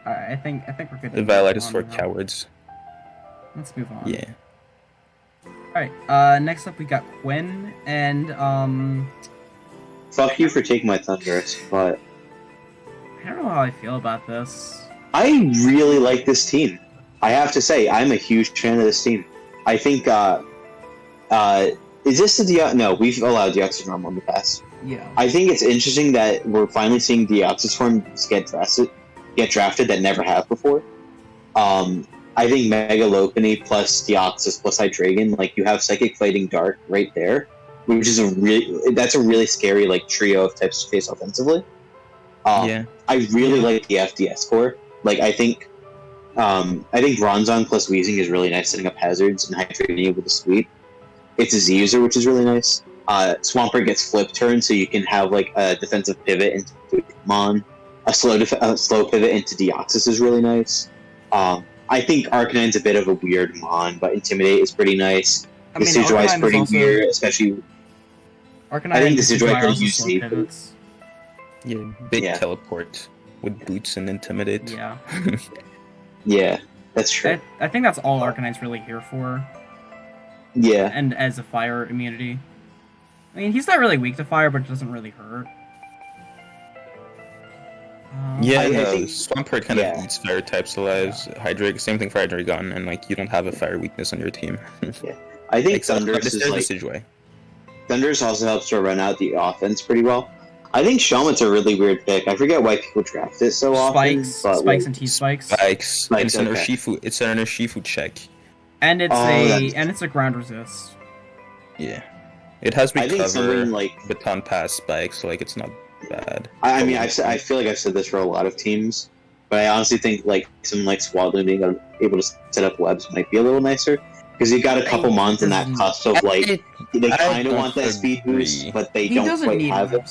I think we're good. The Violet is for cowards. Let's move on. Yeah. Alright, next up we got Quin, and, Fuck you for taking my Thundurus, but... I don't know how I feel about this. I really like this team. I have to say, I'm a huge fan of this team. I think, is this the no, we've allowed Deoxys Form on the past. Yeah. I think it's interesting that we're finally seeing Deoxys Forms get drafted that never have before. I think Mega Lopunny plus Deoxys plus Hydreigon, like, you have Psychic Fighting Dark right there, which is a really scary, like, trio of types to face offensively. I really like the FDS core. Like, I think Bronzong plus Weezing is really nice, setting up hazards and Hydreigon with a sweep. It's a Z user, which is really nice. Swampert gets flip turn, so you can have, like, a defensive pivot into Mon. A slow pivot into Deoxys is really nice. I think Arcanine's a bit of a weird mon, but Intimidate is pretty nice. Decidueye is pretty weird, especially... Arcanine, I think Decidueye could use Z. Yeah, big teleport with boots and Intimidate. Yeah. Yeah, that's true. I think that's all Arcanine's really here for. Yeah. And as a fire immunity. I mean, he's not really weak to fire, but it doesn't really hurt. I think Swampert kind of eats fire types alive. Hydreigon, same thing for Hydreigon, and, like, you don't have a fire weakness on your team. Yeah. I think Thundurus is, like... Decidueye. Thundurus also helps to run out the offense pretty well. I think Shelmet's a really weird pick. I forget why people draft it so often. Spikes and T-Spikes. Spikes. It's an Urshifu check. And it's a ground resist. Yeah. It has I think recover something like baton pass spike, so like it's not bad. I mean, I feel like I've said this for a lot of teams, but I honestly think like something like Swaddling being able to set up webs might be a little nicer because you got a couple months in that cusp of like they kind of want that speed boost, but they don't quite have it.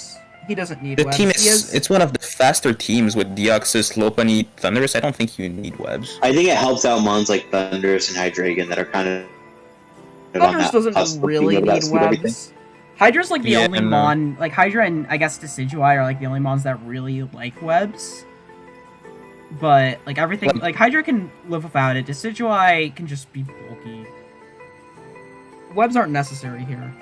He doesn't need The webs. team is it's one of the faster teams with Deoxys, Lopunny, Thundurus. I don't think you need webs. I think it helps out mons like Thundurus and Hydreigon that are kind of Thundurus doesn't really need webs. Hydra's like the only mon, like Hydra and I guess Decidueye are like the only mons that really like webs. But like everything, like Hydra can live without it. Decidueye can just be bulky. Webs aren't necessary here.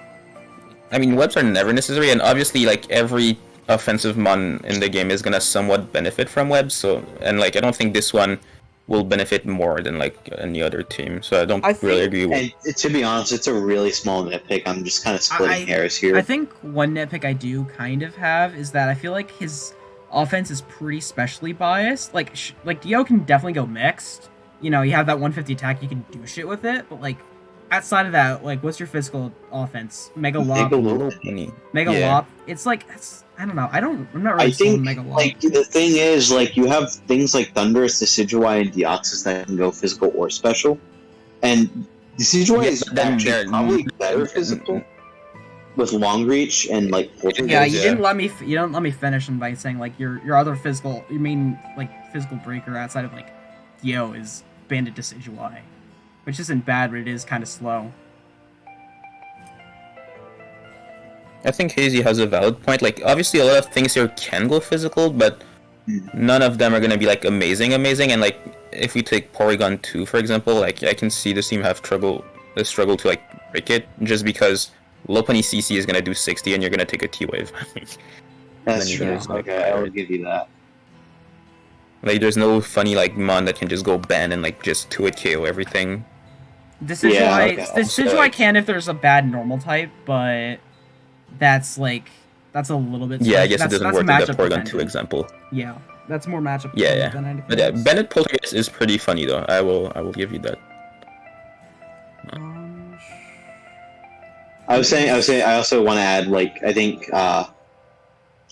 I mean, webs are never necessary, and obviously, like every offensive mon in the game is gonna somewhat benefit from webs. So, and like I don't think this one will benefit more than like any other team. So I don't really agree with. And to be honest, it's a really small nitpick. I'm just kind of splitting hairs here. I think one nitpick I do kind of have is that I feel like his offense is pretty specially biased. Like Dio can definitely go mixed. You know, you have that 150 attack, you can do shit with it. But like outside of that, like what's your physical offense? Mega Lop. It's like I'm not really sold Mega Lop. Like the thing is, like you have things like Thundurus, Decidueye, and Deoxys that can go physical or special, and Decidueye is actually probably better physical with long reach and like. Yeah, you didn't let me finish by saying like your other physical, your main like physical breaker outside of like Dio is Banded Decidueye, which isn't bad, but it is kind of slow. I think Hazy has a valid point. Like, obviously, a lot of things here can go physical, but none of them are gonna be like amazing. And like, if we take Porygon 2, for example, like I can see this team have a struggle to like break it just because Lopunny CC is gonna do 60, and you're gonna take a T-Wave. That's true. Okay, I will give you that. Like, there's no funny like mon that can just go ban and like just 2-hit KO everything. Decidueye can if there's a bad normal type, but that's a little bit. Yeah, I guess it doesn't work in the Porygon 2 example. Yeah, that's more matchup. Yeah. Than anything But yeah, else. Bennett Poltergeist is pretty funny though. I will give you that. I also want to add, like, I think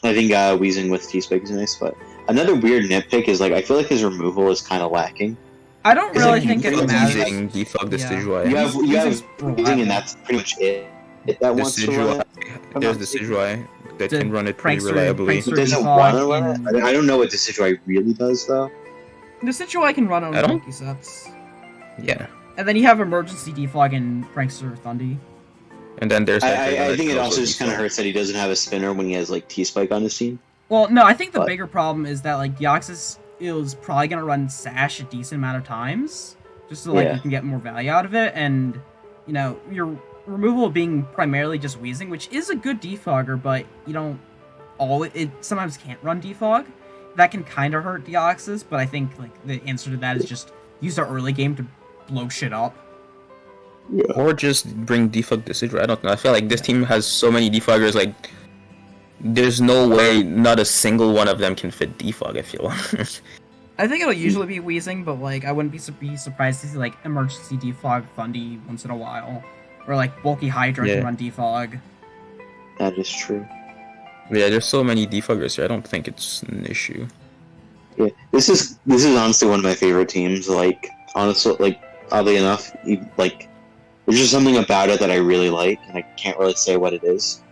Weezing with T-Spike is nice, but another weird nitpick is, like, I feel like his removal is kind of lacking. I don't really think it matters. Defog Decidueye. You have Weezing, and that's pretty much it. There's Decidueye that can run it pretty reliably. I don't know what Decidueye really does, though. Decidueye can run on monkey sets. Yeah. And then you have Emergency Defog and Prankster Thundy. And then there's. I think it also just kind of hurts that he doesn't have a spinner when he has like T-Spike on his team. Well, no, I think the bigger problem is that like Deoxys is probably gonna run Sash a decent amount of times, just so like you can get more value out of it, and you know your removal being primarily just Weezing, which is a good defogger, but you don't it sometimes can't run defog. That can kind of hurt Deoxys, but I think like the answer to that is just use the early game to blow shit up. Yeah. Or just bring defog Decidueye. I don't know. I feel like this team has so many defoggers. Like, there's no way not a single one of them can fit defog. I feel. I think it'll usually be Weezing, but like I wouldn't be surprised to see like emergency defog Thundy once in a while, or like bulky Hydra can run defog. That is true. Yeah, there's so many defoggers here. I don't think it's an issue. Yeah, this is honestly one of my favorite teams. Like, honestly, like oddly enough, like. There's just something about it that I really like, and I can't really say what it is.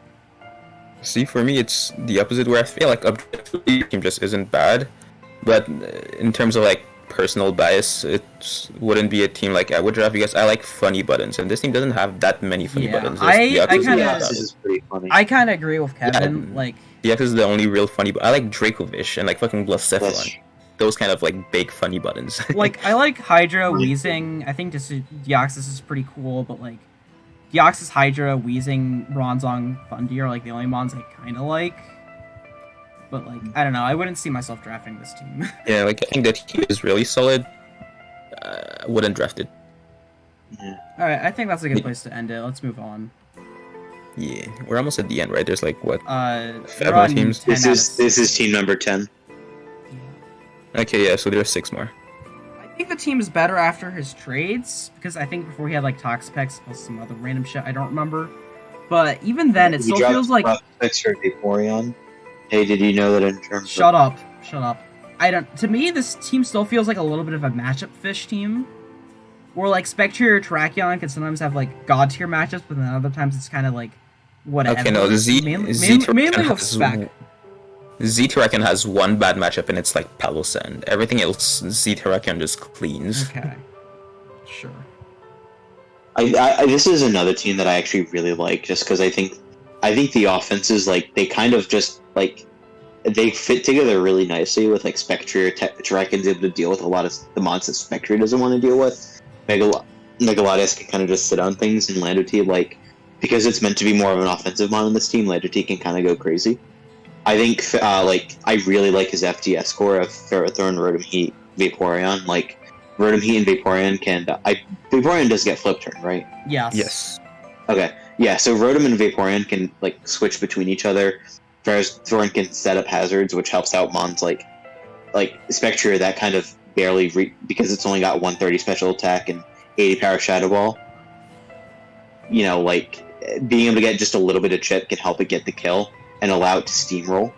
See, for me, it's the opposite, where I feel like objectively, the team just isn't bad, but in terms of like personal bias, it wouldn't be a team like I would draft because I like funny buttons, and this team doesn't have that many funny buttons. I kind of agree with Kevin. Yeah, like Deoxys is the only real funny. I like Dracovish and like fucking Blacephalon. Those kind of like big funny buttons. Like I like Hydra, Weezing. I think Deoxys is pretty cool, but like Deoxys, Hydra, Weezing, Bronzong, Thundy are like the only mons I kind of like. But like I don't know, I wouldn't see myself drafting this team. Yeah, like I think that he is really solid. I wouldn't draft it. Yeah. All right, I think that's a good place to end it. Let's move on. Yeah, we're almost at the end, right? There's like what? 5 more teams. This is team number 10. Okay, yeah, so there's 6 more. I think the team is better after his trades, because I think before he had like Toxapex plus some other random shit I don't remember. But even then, it still feels like. Extra Vaporeon. Hey, did you know that in terms Shut up. I don't. To me, this team still feels like a little bit of a matchup fish team. Where like Spectre or Terrakion can sometimes have like god tier matchups, but then other times it's kind of like whatever. Okay, no, mainly with Spec. Z-Terrakion has one bad matchup, and it's like Palossand. Everything else, Z-Terrakion just cleans. Okay. Sure. I this is another team that I actually really like, just because I think the offenses, like, they kind of just, like, they fit together really nicely with, like, Spectre. Terrakion's able to deal with a lot of the mons that Spectre doesn't want to deal with. Megalodius can kind of just sit on things, and Lander T, like, because it's meant to be more of an offensive mon in this team, Lander T can kind of go crazy. I think, like, I really like his FTS score of Ferrothorn, Rotom Heat, Vaporeon. Like, Rotom Heat and Vaporeon can... Vaporeon does get flip turn, right? Yes. Okay. Yeah, so Rotom and Vaporeon can, like, switch between each other. Ferrothorn can set up hazards, which helps out mons like Spectre, that kind of barely... because it's only got 130 special attack and 80 power Shadow Ball. You know, like, being able to get just a little bit of chip can help it get the kill and allow it to steamroll.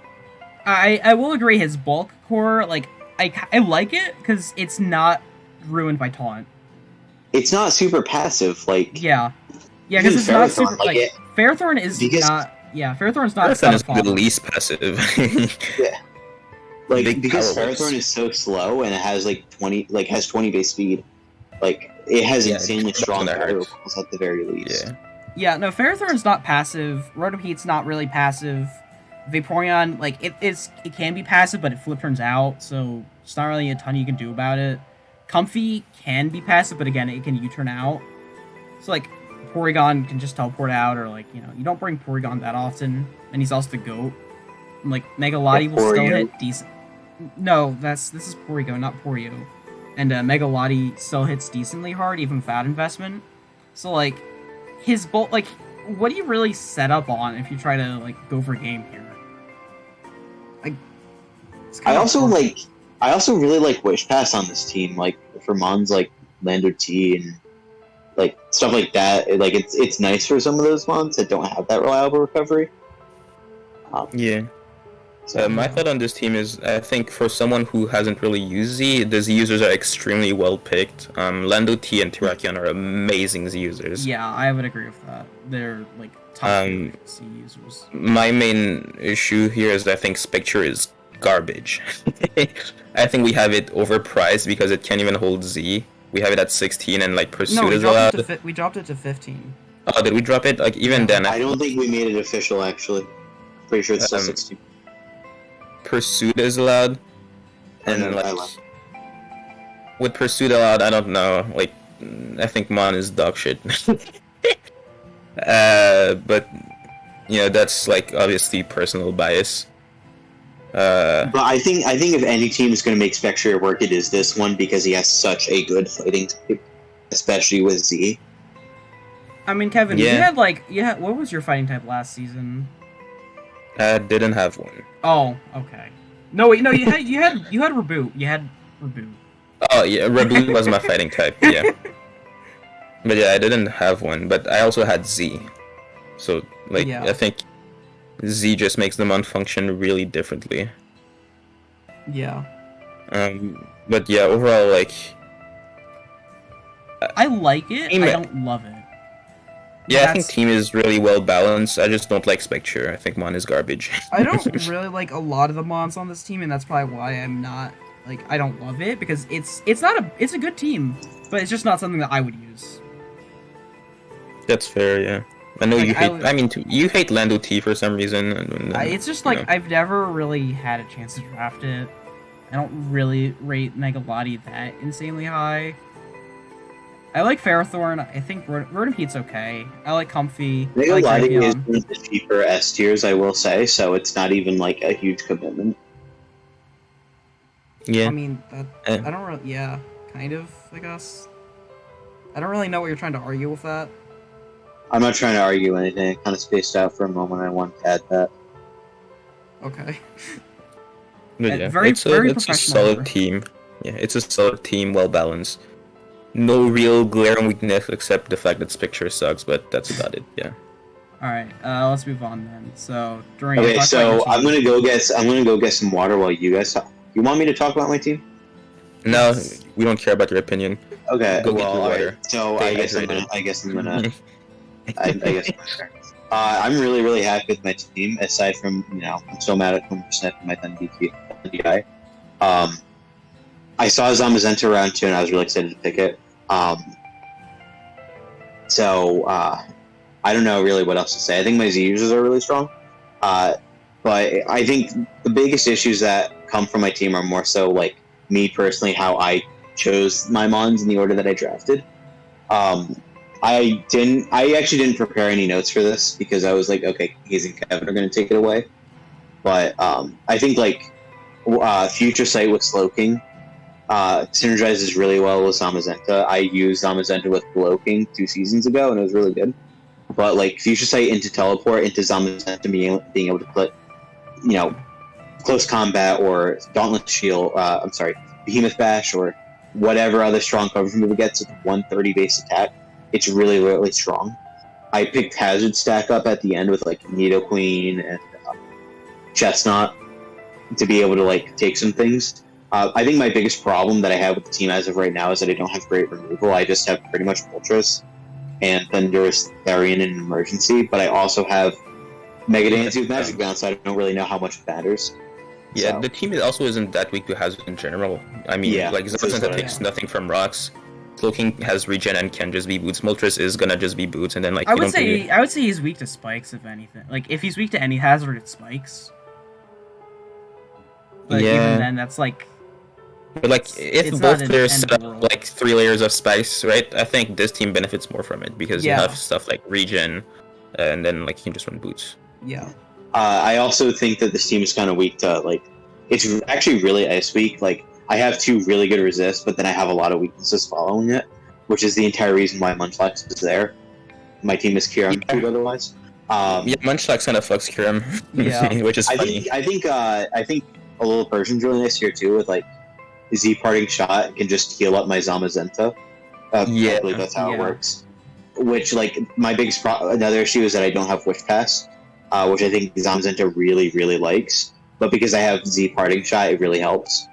I will agree, his bulk core, like, I like it, because it's not ruined by taunt. It's not super passive, like... Yeah, because it's not super... Like, Ferrothorn is not... Yeah, Ferrothorn's not... Ferrothorn is the least passive. Yeah. Like, because Ferrothorn is so slow, and it has, like, 20 base speed, like, it has insanely strong rolls at the very least. Yeah, no, Ferrothorn's not passive. Rotom Heat's not really passive. Vaporeon, like, it can be passive, but it flip turns out, so it's not really a ton you can do about it. Comfy can be passive, but again, it can U-turn out. So, like, Porygon can just teleport out, or, like, you know, you don't bring Porygon that often, and he's also the GOAT. And, like, Megalodi will still hit decent... No, this is Porygon, not Porio. And Megalodi still hits decently hard, even without investment. So, like, his bolt, like, what do you really set up on if you try to, like, go for a game here? Like, I also really like Wish Pass on this team, like, for mons like Lander T and, like, stuff like that. Like, it's nice for some of those mons that don't have that reliable recovery. So my thought on this team is, I think for someone who hasn't really used Z, the Z users are extremely well picked. Lando T and Terrakion are amazing Z users. Yeah, I would agree with that. They're, like, top Z users. My main issue here is I think Spectre is garbage. I think we have it overpriced because it can't even hold Z. We have it at 16 and, like, Pursuit is allowed. We dropped it to 15. Oh, did we drop it? Like, even then... I don't think we made it official, actually. Pretty sure it's still 16. Pursuit is allowed, and with Pursuit allowed, I don't know. Like, I think Mon is dog shit. But you know, that's, like, obviously personal bias. But I think if any team is going to make Spectre work, it is this one, because he has such a good fighting type, especially with Z. I mean, Kevin, you had what was your fighting type last season? I didn't have one. Oh, okay. No, wait, no, you had Reboot. You had Reboot. Oh yeah, Reboot was my fighting type. Yeah. But yeah, I didn't have one. But I also had Z. So, like, I think Z just makes them function really differently. Yeah. But yeah, overall, like, I like it. I don't love it. Yeah, I think team is really well balanced. I just don't like Spectre. I think Mon is garbage. I don't really like a lot of the Mons on this team, and that's probably why I'm not, like, I don't love it, because it's a good team, but it's just not something that I would use. That's fair, yeah. I know, like, you hate Lando T for some reason. It's just, like, I've never really had a chance to draft it. I don't really rate Megalodi that insanely high. I like Ferrothorn. I think Rotom Heat's okay. I like Comfy. Megalodi is one of the cheaper S tiers, I will say, so it's not even, like, a huge commitment. Yeah. I mean, I don't really... Yeah, kind of, I guess. I don't really know what you're trying to argue with that. I'm not trying to argue anything. I kind of spaced out for a moment. I wanted to add that. Okay. But yeah, very it's a solid team. Yeah, it's a solid team, well balanced. No real glaring weakness except the fact that Spectre sucks, but that's about it, yeah. All right, let's move on then. So Darunia, Okay, talk about so your team. I'm gonna go get some water while you guys talk. You want me to talk about my team? No, Yes. we don't care about your opinion. Okay, Go get well, your all water. right. So Okay, I guess I'm gonna. I guess. I'm really, really happy with my team. Aside from, I'm so mad at 100% for my 10 DI. I saw Zamazenta round 2, and I was really excited to pick it. So I don't know really what else to say. I think my Z users are really strong. But I think the biggest issues that come from my team are more so like me personally, how I chose my mons in the order that I drafted. I actually didn't prepare any notes for this because I was like, okay, Hayes and Kevin are going to take it away. But I think like Future Sight with Slowking synergizes really well with Zamazenta. I used Zamazenta with Slowking 2 seasons ago, and it was really good. But like Future Sight into Teleport into Zamazenta being able to put, close combat or Dauntless Shield. Behemoth Bash or whatever other strong coverage move it gets with 130 base attack. It's really, really strong. I picked Hazard stack up at the end with like Nidoqueen and Chestnut to be able to like take some things. I think my biggest problem that I have with the team as of right now is that I don't have great removal. I just have pretty much Ultras and Thunderous Therian in Emergency, but I also have Mega Dance with Magic Bounce, so I don't really know how much it matters. Yeah, So. the team also isn't that weak to Hazard in general. I mean, Yeah, like Zamazenta takes nothing from rocks. Cloaking has regen and can just be boots. Moltres is gonna just be boots, and then like I would say he's weak to spikes, if anything. Like if he's weak to any hazard, it's spikes. But even then, that's like. But like if it's both not players an set end of the up world. like 3 layers of spikes, right? I think this team benefits more from it because you Yeah. have stuff like regen, and then like you can just run boots. Yeah. I also think that this team is kind of weak to like. It's actually really ice weak. Like I have 2 really good resists, but then I have a lot of weaknesses following it, which is the entire reason why Munchlax is there. My team is Kieran otherwise. Yeah, Munchlax kind of fucks Kyurem, Yeah. which is funny. I think a little Persian's really nice here too. With like Z parting shot can just heal up my Zamazenta. I believe that's how it works. Which like my biggest another issue is that I don't have Wish Pass, which I think Zamazenta really, really likes. But because I have Z parting shot, it really helps.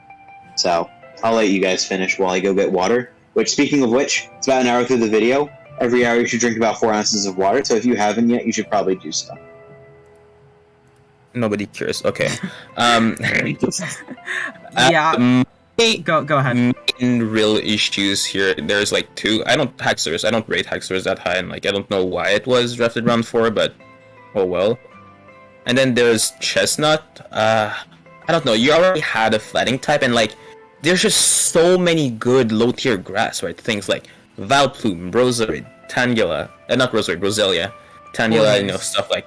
So I'll let you guys finish while I go get water. Which, speaking of which, it's about an hour through the video. Every hour you should drink about 4 ounces of water. So if you haven't yet, you should probably do so. Nobody cares. Okay. Yeah. Go ahead. Main real issues here. There's like 2. I don't rate Haxorus that high, and like I don't know why it was drafted round 4, but oh well. And then there's Chestnut. I don't know. You already had a fighting type, and like there's just so many good low tier grass, right? Things like Valplume, Rosarid, Tangela, Roselia, Tangela, stuff like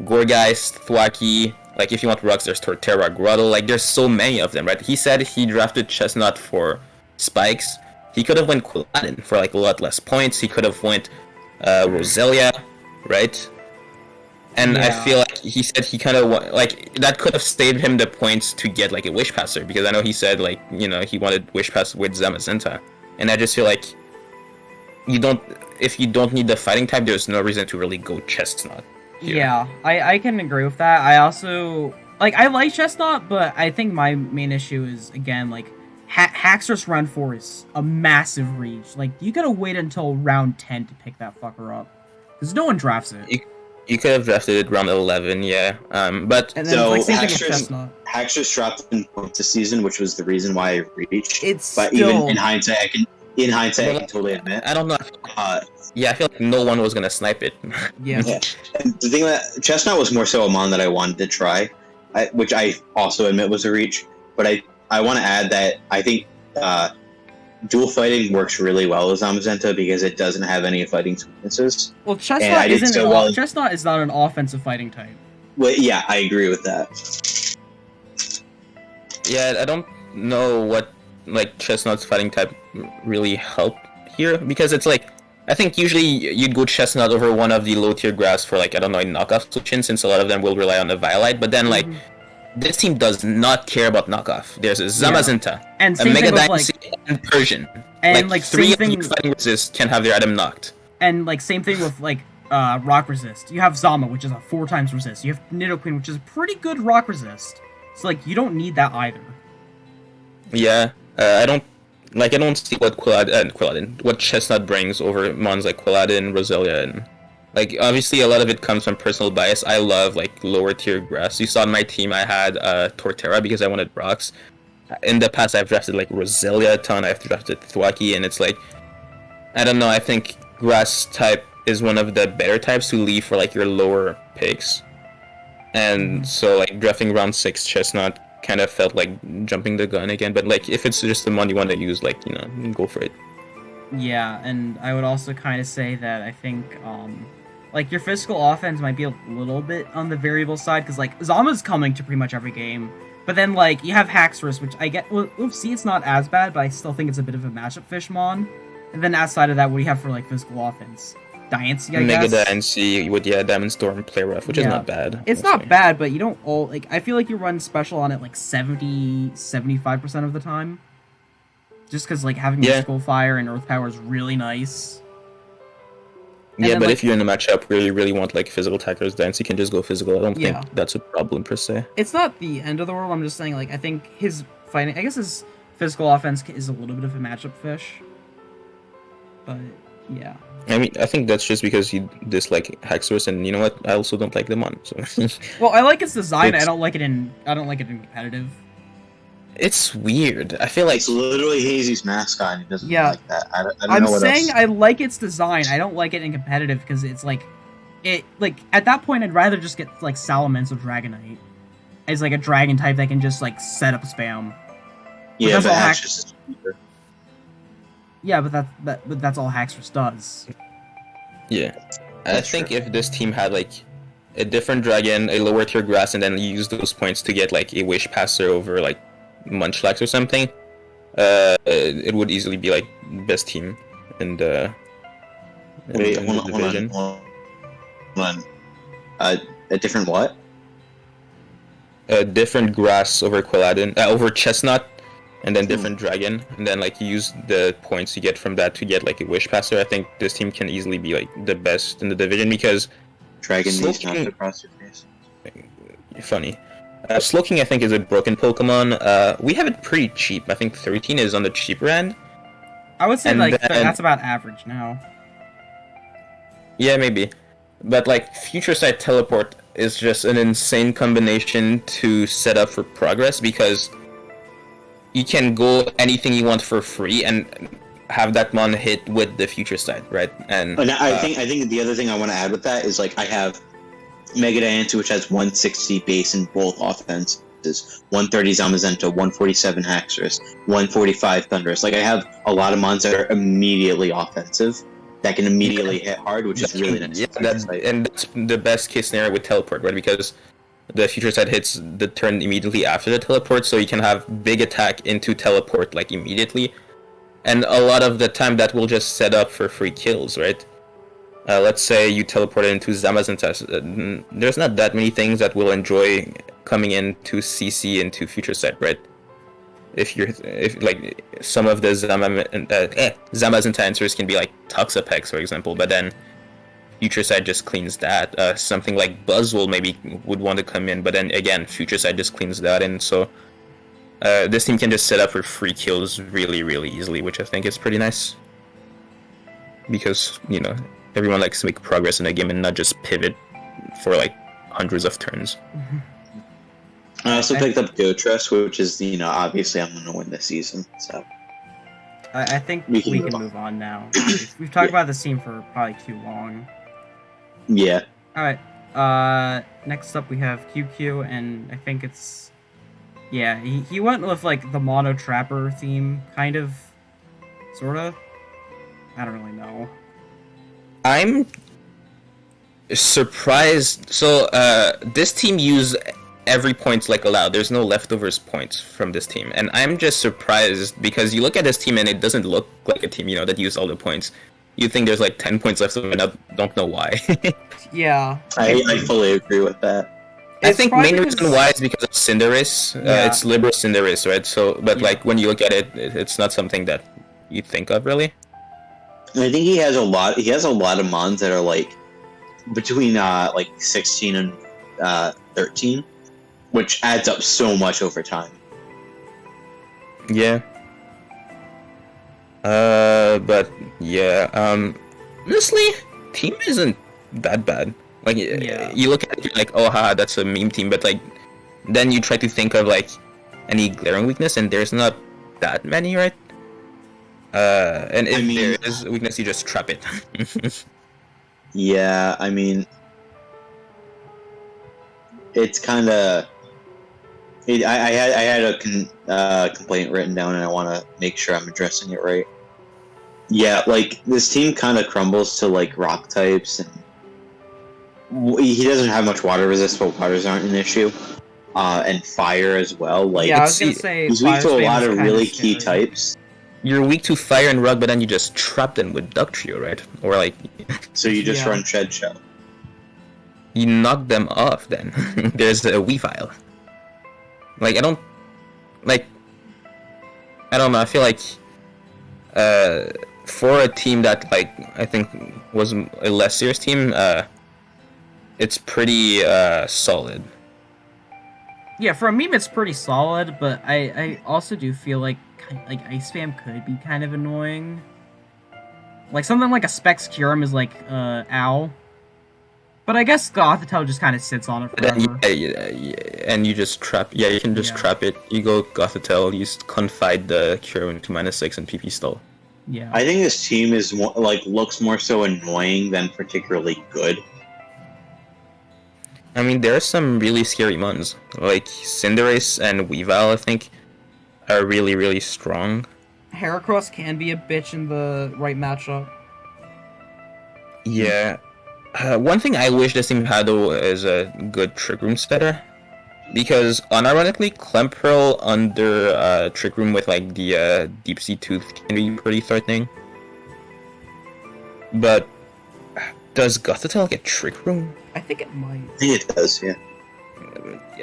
Gorgeist, Thwackey. Like if you want rocks, there's Torterra, Grottle. Like there's so many of them, right? He said he drafted Chestnut for spikes. He could have went Quilladin for like a lot less points. He could have went Roselia, right? And I feel like he said he kind of like that could have saved him the points to get like a Wish Passer, because I know he said like he wanted Wish Pass with Zamazenta, and I just feel like if you don't need the fighting type, there's no reason to really go Chestnut. Here. Yeah, I can agree with that. I also I like Chestnut, but I think my main issue is again like Haxorus round 4 is a massive reach. Like you gotta wait until round 10 to pick that fucker up, because no one drafts it. You could have drafted it round 11, yeah. But and then, so same thing with Chestnut. Haxorus dropped in points this season, which was the reason why I reached. But even in hindsight, I can totally admit. I don't know. Yeah, I feel like no one was gonna snipe it. Yeah. And the thing that Chestnut was more so a mon that I wanted to try, which I also admit was a reach. But I want to add that I think dual fighting works really well with Zamazenta because it doesn't have any fighting weaknesses. Well, Chestnut Chestnut is not an offensive fighting type. Well, yeah, I agree with that. Yeah, I don't know what like Chestnut's fighting type really helped here, because it's like I think usually you'd go Chestnut over one of the low tier grass for like knockoff solutions, since a lot of them will rely on the Violite, but then like this team does not care about knockoff. There's a Zamazenta, and a Mega Dynasty, and Persian. And like 3 same of thing, the fighting resists can have their item knocked. And like same thing with like rock resist. You have Zama, which is a 4 times resist. You have Nidoqueen, which is a pretty good rock resist. So like you don't need that either. Yeah, I don't see what what Chestnut brings over mons like Quilladin, Roselia, and like obviously a lot of it comes from personal bias. I love like lower tier grass. You saw in my team I had Torterra because I wanted rocks. In the past I've drafted like Roselia a ton. I've drafted Thwackey, and it's like I don't know. I think grass type is one of the better types to leave for like your lower picks. And so like drafting round 6 Chestnut kind of felt like jumping the gun again, but like if it's just the one you want to use, like, you know, go for it. Yeah, and I would also kind of say that I think like your physical offense might be a little bit on the variable side, because like Zama's coming to pretty much every game, but then like you have Haxorus, which I get, well, see, it's not as bad, but I still think it's a bit of a matchup fishmon. And then outside of that, what do you have for like physical offense? Diancie, I guess. Mega Diancie with Diamond Storm, Play Rough, which is not bad. It's not bad, but you don't all like. I feel like you run special on it like 75% of the time. Just because like having Skull Fire and Earth Power is really nice. And yeah, then, but like, if you're in a matchup where you really want like physical attackers, Diancie can just go physical. I don't think that's a problem per se. It's not the end of the world. I'm just saying, like, I think his fighting, I guess his physical offense is a little bit of a matchup fish. But yeah. I mean, I think that's just because you dislike Haxorus, and you know what? I also don't like them on. So. Well, I like its design. I don't like it in competitive. It's weird. I feel like it's literally Hazy's mascot, and he doesn't like that. I don't know what saying else. I like its design. I don't like it in competitive because it's like, at that point I'd rather just get like Salamental Dragonite as like a dragon type that can just like set up spam. Yeah, but Haxorus is cheaper. Yeah, but that's all Haxorus does. Yeah, I think if this team had like a different dragon, a lower tier grass, and then use those points to get like a Wish Passer over like Munchlax or something, it would easily be like best team in the division. Hold on. A different what? A different grass over Quilladin, over Chestnut. And then different dragon, and then like you use the points you get from that to get like a Wish Passer. I think this team can easily be like the best in the division because Dragon needs not across your face. Funny. Slowking I think is a broken Pokemon. We have it pretty cheap. I think 13 is on the cheaper end. I would say like that's about average now. Yeah, maybe. But like Future Sight Teleport is just an insane combination to set up for progress because you can go anything you want for free and have that mon hit with the Future Sight, right? And I think the other thing I want to add with that is like I have Mega Diancie, which has 160 base in both offenses, 130 Zamazenta, 147 Haxorus, 145 Thundurus. Like I have a lot of mons that are immediately offensive that can immediately hit hard, which is really nice. Yeah, that's the best case scenario with teleport, right? Because the Future Sight hits the turn immediately after the teleport, so you can have big attack into teleport like immediately, and a lot of the time that will just set up for free kills, right? Let's say you teleport into Zamazenta. There's not that many things that will enjoy coming into CC into Future Sight, right? If like some of the Zamazenta answers can be like Toxapex, for example, but then Future Sight just cleans that. Something like Buzzwole maybe would want to come in, but then again, Future Sight just cleans that in. So this team can just set up for free kills really, really easily, which I think is pretty nice. Because, you know, everyone likes to make progress in a game and not just pivot for like hundreds of turns. I also picked up Gotress, which is, you know, obviously I'm going to win this season, so. I think we can move on now. We've talked about this team for probably too long. Yeah. Alright, next up we have QQ, and I think it's... Yeah, he went with, like, the Mono Trapper theme, kind of, sorta. I don't really know. I'm surprised. So, this team used every point like allowed. There's no leftovers points from this team, and I'm just surprised because you look at this team and it doesn't look like a team, you know, that used all the points. You think there's like 10 points left over, and I don't know why. Yeah, I fully agree with that. I think main reason why is because of Cinderace. Yeah. It's Libra Cinderace, right? So, but like when you look at it, it's not something that you think of really. I think he has a lot of mons that are like between like 16 and 13, which adds up so much over time. Yeah. But yeah, honestly, team isn't that bad. Like, Yeah. you look at it, you're like, oh, haha, that's a meme team, but like, then you try to think of like any glaring weakness, and there's not that many, right? And if there is a weakness, you just trap it. Yeah, I mean, it's kind of. I had a complaint written down, and I want to make sure I'm addressing it right. Yeah, like this team kind of crumbles to like rock types, and he doesn't have much water resist, but waters aren't an issue. And fire as well. Like, yeah, I was gonna say he's weak to a lot of really key types. You're weak to fire and rock, but then you just trap them with Duck Trio, right? Or like, so you just run Shed Shell. You knock them off. Then there's a Weavile. Like, I don't know. I feel like, for a team that like I think was a less serious team, it's pretty solid. Yeah, for a meme, it's pretty solid, but I also do feel like Ice Spam could be kind of annoying. Like something like a Specs Curum is like ow. But I guess Gothitelle just kind of sits on it forever. Yeah, and you just trap. Yeah, you can just trap it. You go Gothitelle, you confide the Cure into -6 and PP stall. Yeah. I think this team is more, like looks more so annoying than particularly good. I mean, there are some really scary ones, like Cinderace and Weavile, I think, are really, really strong. Heracross can be a bitch in the right matchup. Yeah. One thing I wish this team had, though, is a good Trick Room setter. Because, unironically, Clempearl under Trick Room with, like, the Deep Sea Tooth can be pretty threatening. But, does Gothitelle get Trick Room? I think it might. I think it does, yeah.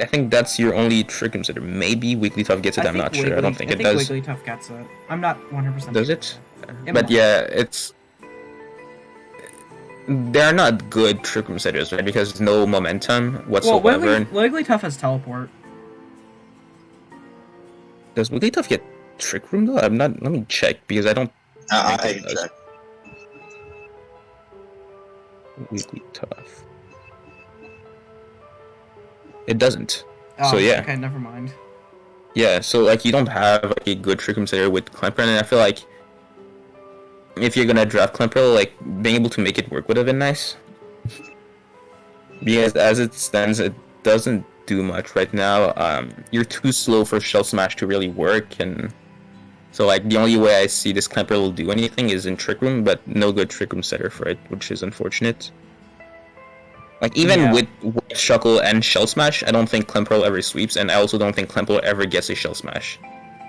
I think that's your only Trick Room setter. Maybe Wigglytuff gets it, I'm not sure. I don't think it does. I think Wigglytuff gets it. I'm not 100% Does sure. it? But yeah, it's... They're not good Trick Room setters, right? Because there's no momentum whatsoever. Well, Wigglytuff has teleport. Does Wigglytuff get Trick Room though? I'm not. Let me check because I don't. I can check. Wigglytuff. It doesn't. Oh, so yeah. Okay, never mind. Yeah, so like you don't have like a good Trick Room setter with Clempearl, and I feel like if you're gonna draft Clempearl, like being able to make it work would have been nice. Because as it stands, it doesn't do much right now. You're too slow for Shell Smash to really work, and so like the only way I see this Clempearl will do anything is in Trick Room, but no good Trick Room setter for it, which is unfortunate. Like even with Shuckle and Shell Smash, I don't think Clempearl ever sweeps, and I also don't think Clempearl ever gets a Shell Smash.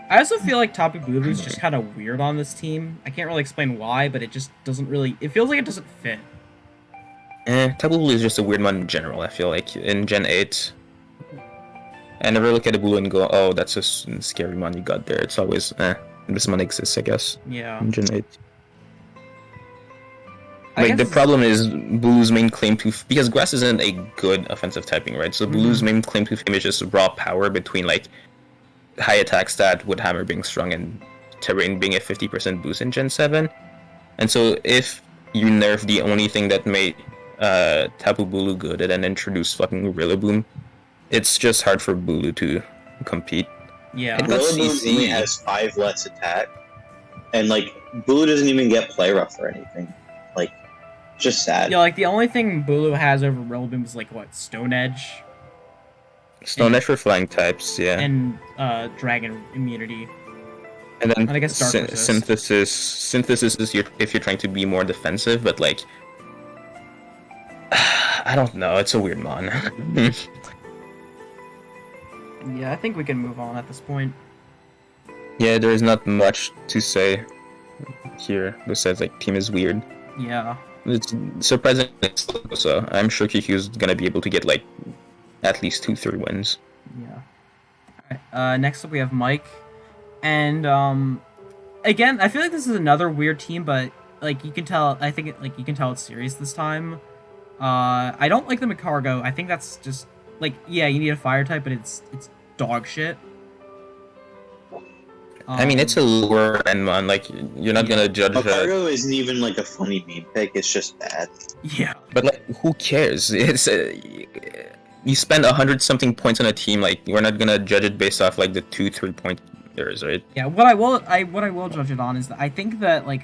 I also feel like Tapu Bulu is just kind of weird on this team. I can't really explain why, but it just doesn't really... It feels like it doesn't fit. Tapu Bulu is just a weird one in general, I feel like. In Gen 8, I never look at a Bulu and go, oh, that's a scary one you got there. It's always, this one exists, I guess. Yeah. In Gen 8. Like, the problem is Bulu's main claim to... Because Grass isn't a good offensive typing, right? So Bulu's main claim to fame is just raw power between, like, high attack stat with Hammer being strong and Terrain being a 50% boost in Gen 7. And so if you nerf the only thing that made Tapu Bulu good and then introduce fucking Rillaboom, it's just hard for Bulu to compete. Yeah. Rillaboom only has 5 less attack. And, like, Bulu doesn't even get play rough or anything. Like, just sad. Yeah, like, the only thing Bulu has over Rillaboom is, like, what, Stone Edge? Stone Edge for flying types, yeah. And Dragon Immunity. And then I guess Dark Synthesis. Synthesis is if you're trying to be more defensive, but like... I don't know, it's a weird mon. Yeah, I think we can move on at this point. Yeah, there's not much to say here besides like team is weird. Yeah. It's surprisingly slow, so I'm sure QQ's gonna be able to get like at least 2-3 wins. Yeah. Alright, next up we have Maik. And again, I feel like this is another weird team, but like you can tell, I think you can tell it's serious this time. I don't like the Macargo. I think that's just like, yeah, you need a fire type, but it's dog shit. I mean, it's a lower end one. Like, you're not gonna judge it. Cargo isn't even like a funny meme pick. It's just bad. Yeah. But like, who cares? It's you spend 100-something points on a team. Like, we're not gonna judge it based off like the 2-3 pointers, right? Yeah. What I will judge it on is that I think that like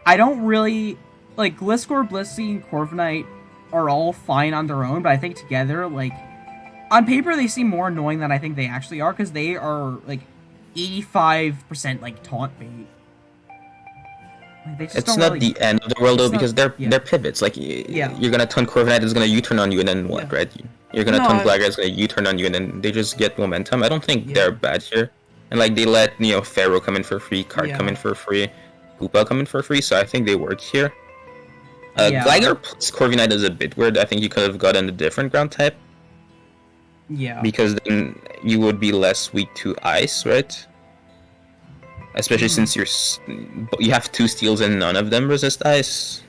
I don't really like Gliscor, Blissey, and Corviknight are all fine on their own, but I think together, like on paper, they seem more annoying than I think they actually are because they are like 85% like taunt bait. Like, they just It's don't not really... the end of the world though, It's not- because they're yeah. pivots. Like, you're gonna taunt Corviknight, it's gonna U-turn on you, and then what, Yeah. right? You're gonna No, taunt Blagger, it's gonna U-turn on you, and then they just get momentum. I don't think Yeah. they're bad here. And like, they let, Pharaoh come in for free, Card Yeah. come in for free, Hoopa come in for free, so I think they work here. Yeah. Blagger plus Corviknight is a bit weird. I think you could have gotten a different ground type, Yeah. because then you would be less weak to ice, right? Especially since you have 2 steals and none of them resist ice.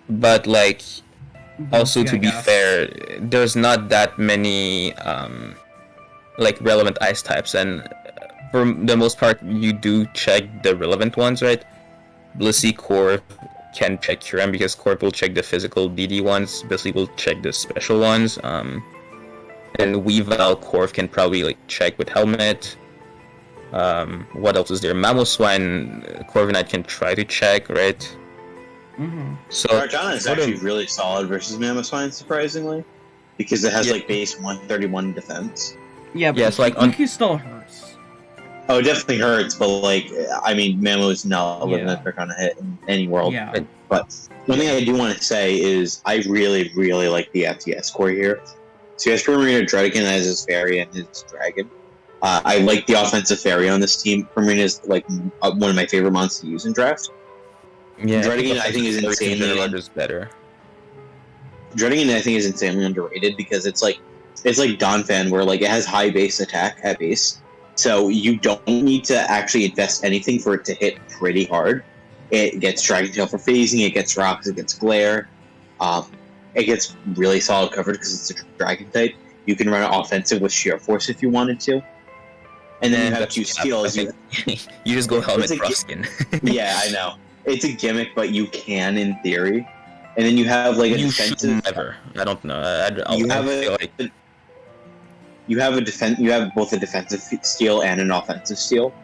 But like, also to be fair, there's not that many like relevant ice types, and for the most part, you do check the relevant ones, right? Blissey, Corv can check Curam because Corv will check the physical DD ones. Blissey will check the special ones. And Weavile, Corv can probably like check with Helmet. What else is there? Mamoswine, Corviknight can try to check, right? So Kartana is actually really solid versus Mamoswine, surprisingly, because it has like base 131 defense. Yeah, but yeah, so like EQ still hurts. Oh, it definitely hurts, but like, I mean, Mamo is not living that Kartana hit in any world. Yeah. But one thing I do want to say is I really, really like the FTS core here. So he has Primordial, Druddigan as his fairy and his dragon. I like the offensive fairy on this team. Primordial is like one of my favorite monsters to use in draft. yeah, Druddigan, I think, is insanely better. Druddigan, I think, is insanely underrated because it's like Donphan, where like it has high base attack at base, so you don't need to actually invest anything for it to hit pretty hard. It gets Dragon Tail for phasing, it gets rocks, it gets glare. It gets really solid coverage because it's a dragon type. You can run it offensive with sheer force if you wanted to, and then you have 2 steals. You just go helmet Ruskin. Yeah, I know. It's a gimmick, but you can in theory. And then you have like a defensive. Never. I don't know. You have both a defensive steal and an offensive steal.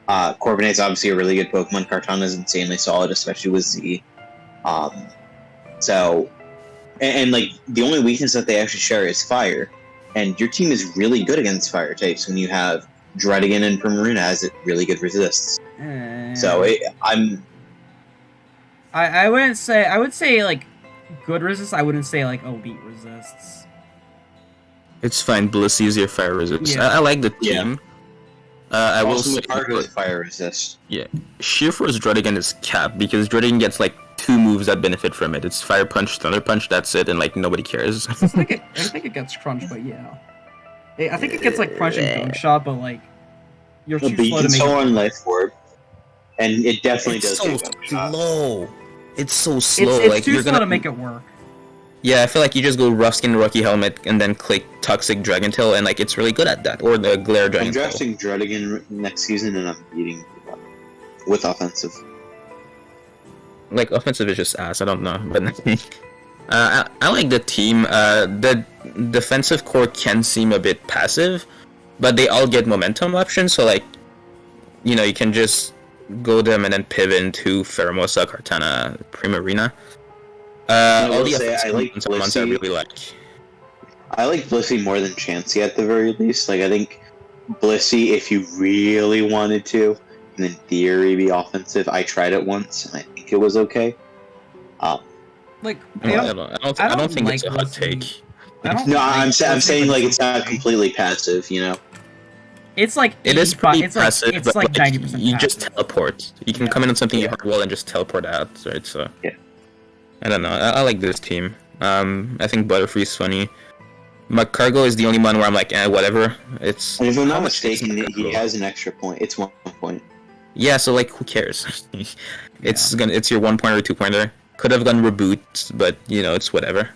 Corviknight's obviously a really good Pokemon. Kartana is insanely solid, especially with Z. And like the only weakness that they actually share is fire, and your team is really good against fire types when you have Druddigan and Primarina as it really good resists. So I wouldn't say, I would say like good resist. I wouldn't say like elite resists. It's fine. Blissey is your fire resist. Yeah. I like the team. I will say fire resist. Yeah, Sheer Force Druddigan is capped because Druddigan gets like 2 moves that benefit from it. It's Fire Punch, Thunder Punch. That's it, and like nobody cares. I think it gets crunched, but yeah, I think it gets like crunched and Gunk Shot, but like you're too slow to make it. on Life Orb, and it definitely It's does. so slow. It's so slow. It's like too you're slow gonna to make it work. Yeah, I feel like you just go Rough Skin, Rocky Helmet, and then click Toxic Dragon Tail, and like it's really good at that. Or the Glare Dragon Tail. I'm drafting Druddigan next season, and I'm beating with offensive. Like offensive is just ass. I don't know, but I like the team. The defensive core can seem a bit passive, but they all get momentum options. So like, you can just go them and then pivot into Pheromosa, Kartana, Primarina. All the offensive ones I really like. I like Blissey more than Chansey at the very least. Like I think Blissey, if you really wanted to, can in theory be offensive. I tried it once and I think it was okay. I don't think like it's a hot take. I'm saying like it's not completely passive, It's like it is pretty passive, it's like 90%. You just teleport. You can come in on something you hard well and just teleport out. Right? So yeah, I don't know. I like this team. I think Butterfree's funny. Macargo is the only one where I'm like, whatever. It's. And if I'm not mistaken, he has an extra point. It's 1 point. Yeah, so like, who cares? It's your 1 pointer or 2 pointer. Could have gone reboot, but you know, it's whatever.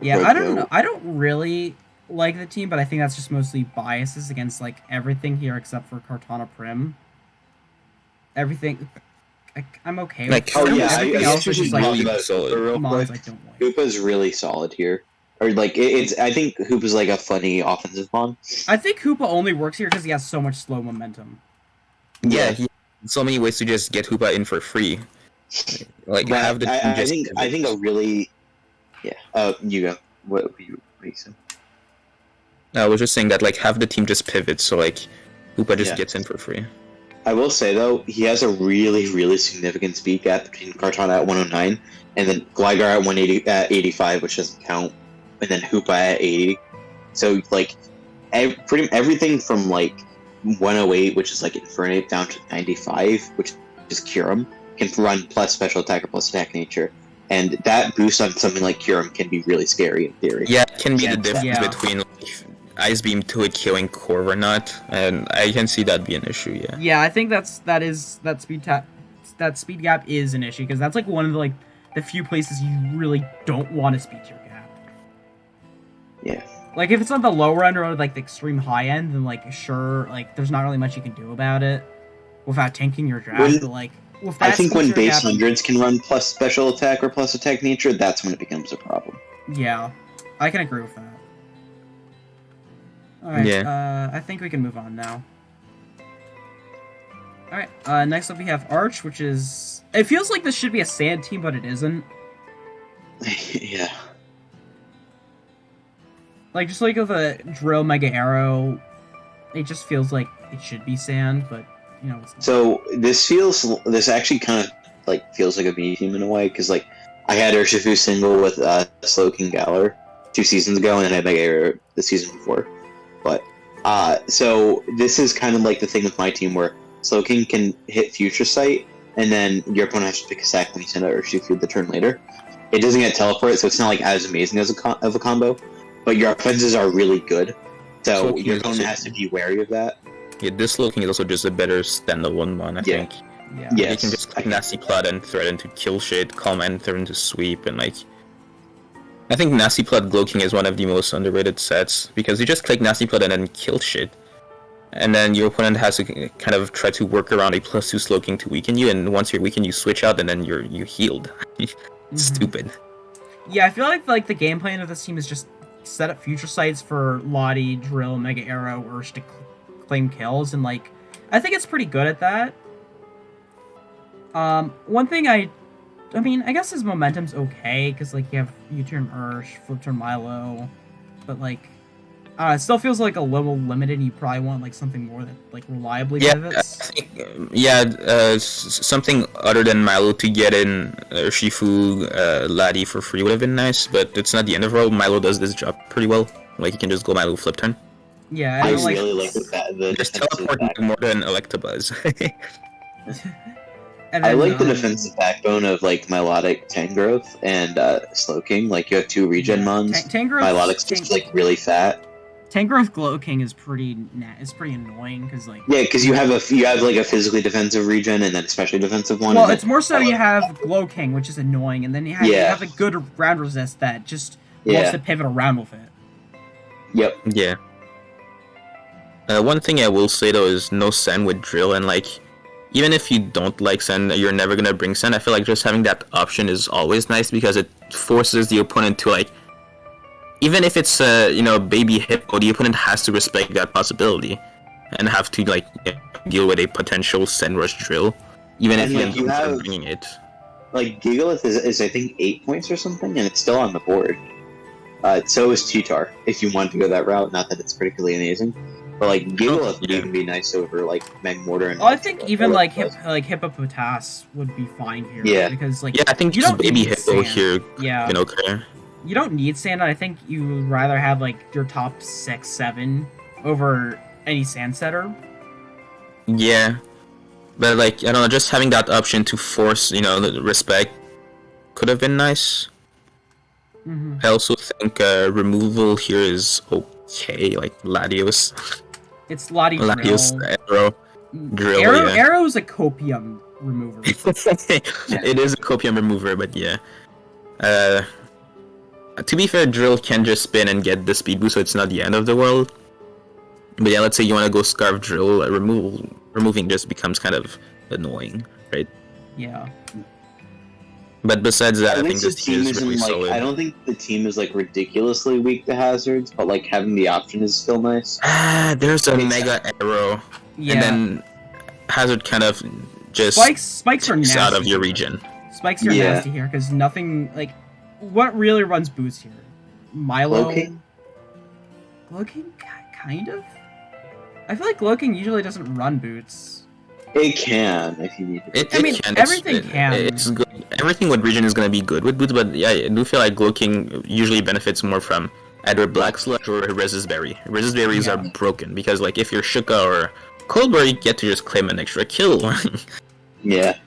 Yeah, I don't know. I don't really like the team, but I think that's just mostly biases against like everything here except for Cortana Prim. Everything, I'm okay Like, with. Oh yeah, everything else is just like really about solid. real mons quick. I don't like. Hoopa's really solid here. Or like it's I think Hoopa's like a funny offensive mon. I think Hoopa only works here because he has so much slow momentum. Yeah, he has so many ways to just get Hoopa in for free. Like But have the team just I think a really you go. What you say? I was just saying that like have the team just pivot so like Hoopa just Yeah. gets in for free. I will say though, he has a really, really significant speed gap between Cartana at 109 and then Gligar at 180 at 85, which doesn't count, and then Hoopa at 80. So like pretty everything from like 108, which is like Infernape, down to 95, which is Kyurem, can run plus special attack or plus attack nature. And that boost on something like Kyurem can be really scary in theory. Yeah, it can be the difference Yeah. between like, Ice Beam to it killing Corv or not, and I can see that be an issue. Yeah. Yeah, I think that speed gap is an issue because that's like one of the the few places you really don't want to speed your gap. Yeah. Like if it's on the lower end or like the extreme high end, then like sure, like there's not really much you can do about it without tanking your draft. When- but like with that I think when speed base gap, hundreds can run plus special attack or plus attack nature, that's when it becomes a problem. yeah, I can agree with that. Alright, Yeah. I think we can move on now. Alright, next up we have Arch, which is... It feels like this should be a sand team, but it isn't. Yeah. Like, just like with a Drill Mega Arrow, it just feels like it should be sand, but, you know, it's not. So this actually kind of like feels like a B team in a way, because like I had Urshifu single with Slowking Galar 2 seasons ago, and then I had Mega Arrow the season before. But so this is kind of like the thing with my team where Slowking can hit Future Sight, and then your opponent has to pick a sack when you send out Urshifu the turn later. It doesn't get teleport, so it's not like as amazing as of a combo, but your offenses are really good. So Slowking your is opponent also- has to be wary of that. Yeah, this looking is also just a better standalone one, I Yeah. think. Yeah. Yes. You can just click Nasty Plot and threaten to kill shit, Calm and threaten to sweep, and like... I think Nasty Plot Gloking is one of the most underrated sets, because you just click Nasty Plot and then kill shit. And then your opponent has to kind of try to work around a +2 Slowking to weaken you, and once you're weakened, you switch out, and then you're healed. Mhm. Stupid. Yeah, I feel like the game plan of this team is just set up Future Sights for Lottie, Drill, Mega Arrow, Ursh to claim kills, and like, I think it's pretty good at that. One thing I mean, I guess his momentum's okay, because, like, you have U-turn Ursh, flip-turn Milo, but, like, it still feels, like, a little limited, and you probably want, like, something more that, like, reliably Yeah, pivots. I think, something other than Milo to get in Shifu, Laddie for free would have been nice, but it's not the end of the world. Milo does this job pretty well. Like, you can just go Milo flip turn. Yeah, I and, like, really like the Just defensive teleport back- more than Electabuzz. and I then, like the defensive backbone of like Milotic Tangrowth and Slowking. Like you have 2 regen mons. Milotic's just like really fat. Tangrowth Glow King is pretty annoying, because, like... Yeah, because you have like a physically defensive regen and then a specially defensive one. Well, and it's then- more so you have Glow King, which is annoying, and then you have a good round resist that just wants Yeah. to pivot around with it. Yep. Yeah. One thing I will say though is no Sen with Drill, and like, even if you don't like Sen, you're never gonna bring Sen. I feel like just having that option is always nice because it forces the opponent to like, even if it's baby hippo, the opponent has to respect that possibility and have to like deal with a potential Sen rush Drill, even And, if like, you you're have- bringing it. Like Gigalith is I think 8 points or something, and it's still on the board. So is Cheetar, if you want to go that route. Not that it's particularly amazing, but like Gigalith would Yeah. even be nice over like Magmortar and. Well, I think even like Electabuzz. Hippopotas would be fine here. Yeah. Because like Yeah, I think you just don't baby need hippo Sand. here, Yeah, okay. you don't need sand. I think you would rather have like your top 6, 7 over any sand setter. Yeah, but like I don't know, just having that option to force the respect could have been nice. Mm-hmm. I also think removal here is okay, like Latios, It's Lottie Drill. Latios Arrow, Drill, Arrow, yeah. Arrow is a copium remover. It is a copium remover, but yeah. To be fair, drill can just spin and get the speed boost, so it's not the end of the world. But yeah, let's say you want to go scarf drill, removing just becomes kind of annoying, right? Yeah. But besides that, I think this this team is really like, solid. I don't think the team is like ridiculously weak to hazards, but like having the option is still nice. There's a mega arrow, Yeah. and then hazard kind of just spikes are nasty out of your here. region. Spikes are nasty here because nothing like what really runs boots here. Milo. Glowking, kind of. I feel like Glowking usually doesn't run boots. It can if you need it. I mean, everything can. It's good. Everything with region is gonna be good with boots, but yeah, I do feel like Glowking usually benefits more from either Black Sludge or Resist Berry. Resist Berries are broken because like if you're Shuka or Coldberry, you get to just claim an extra kill. Yeah.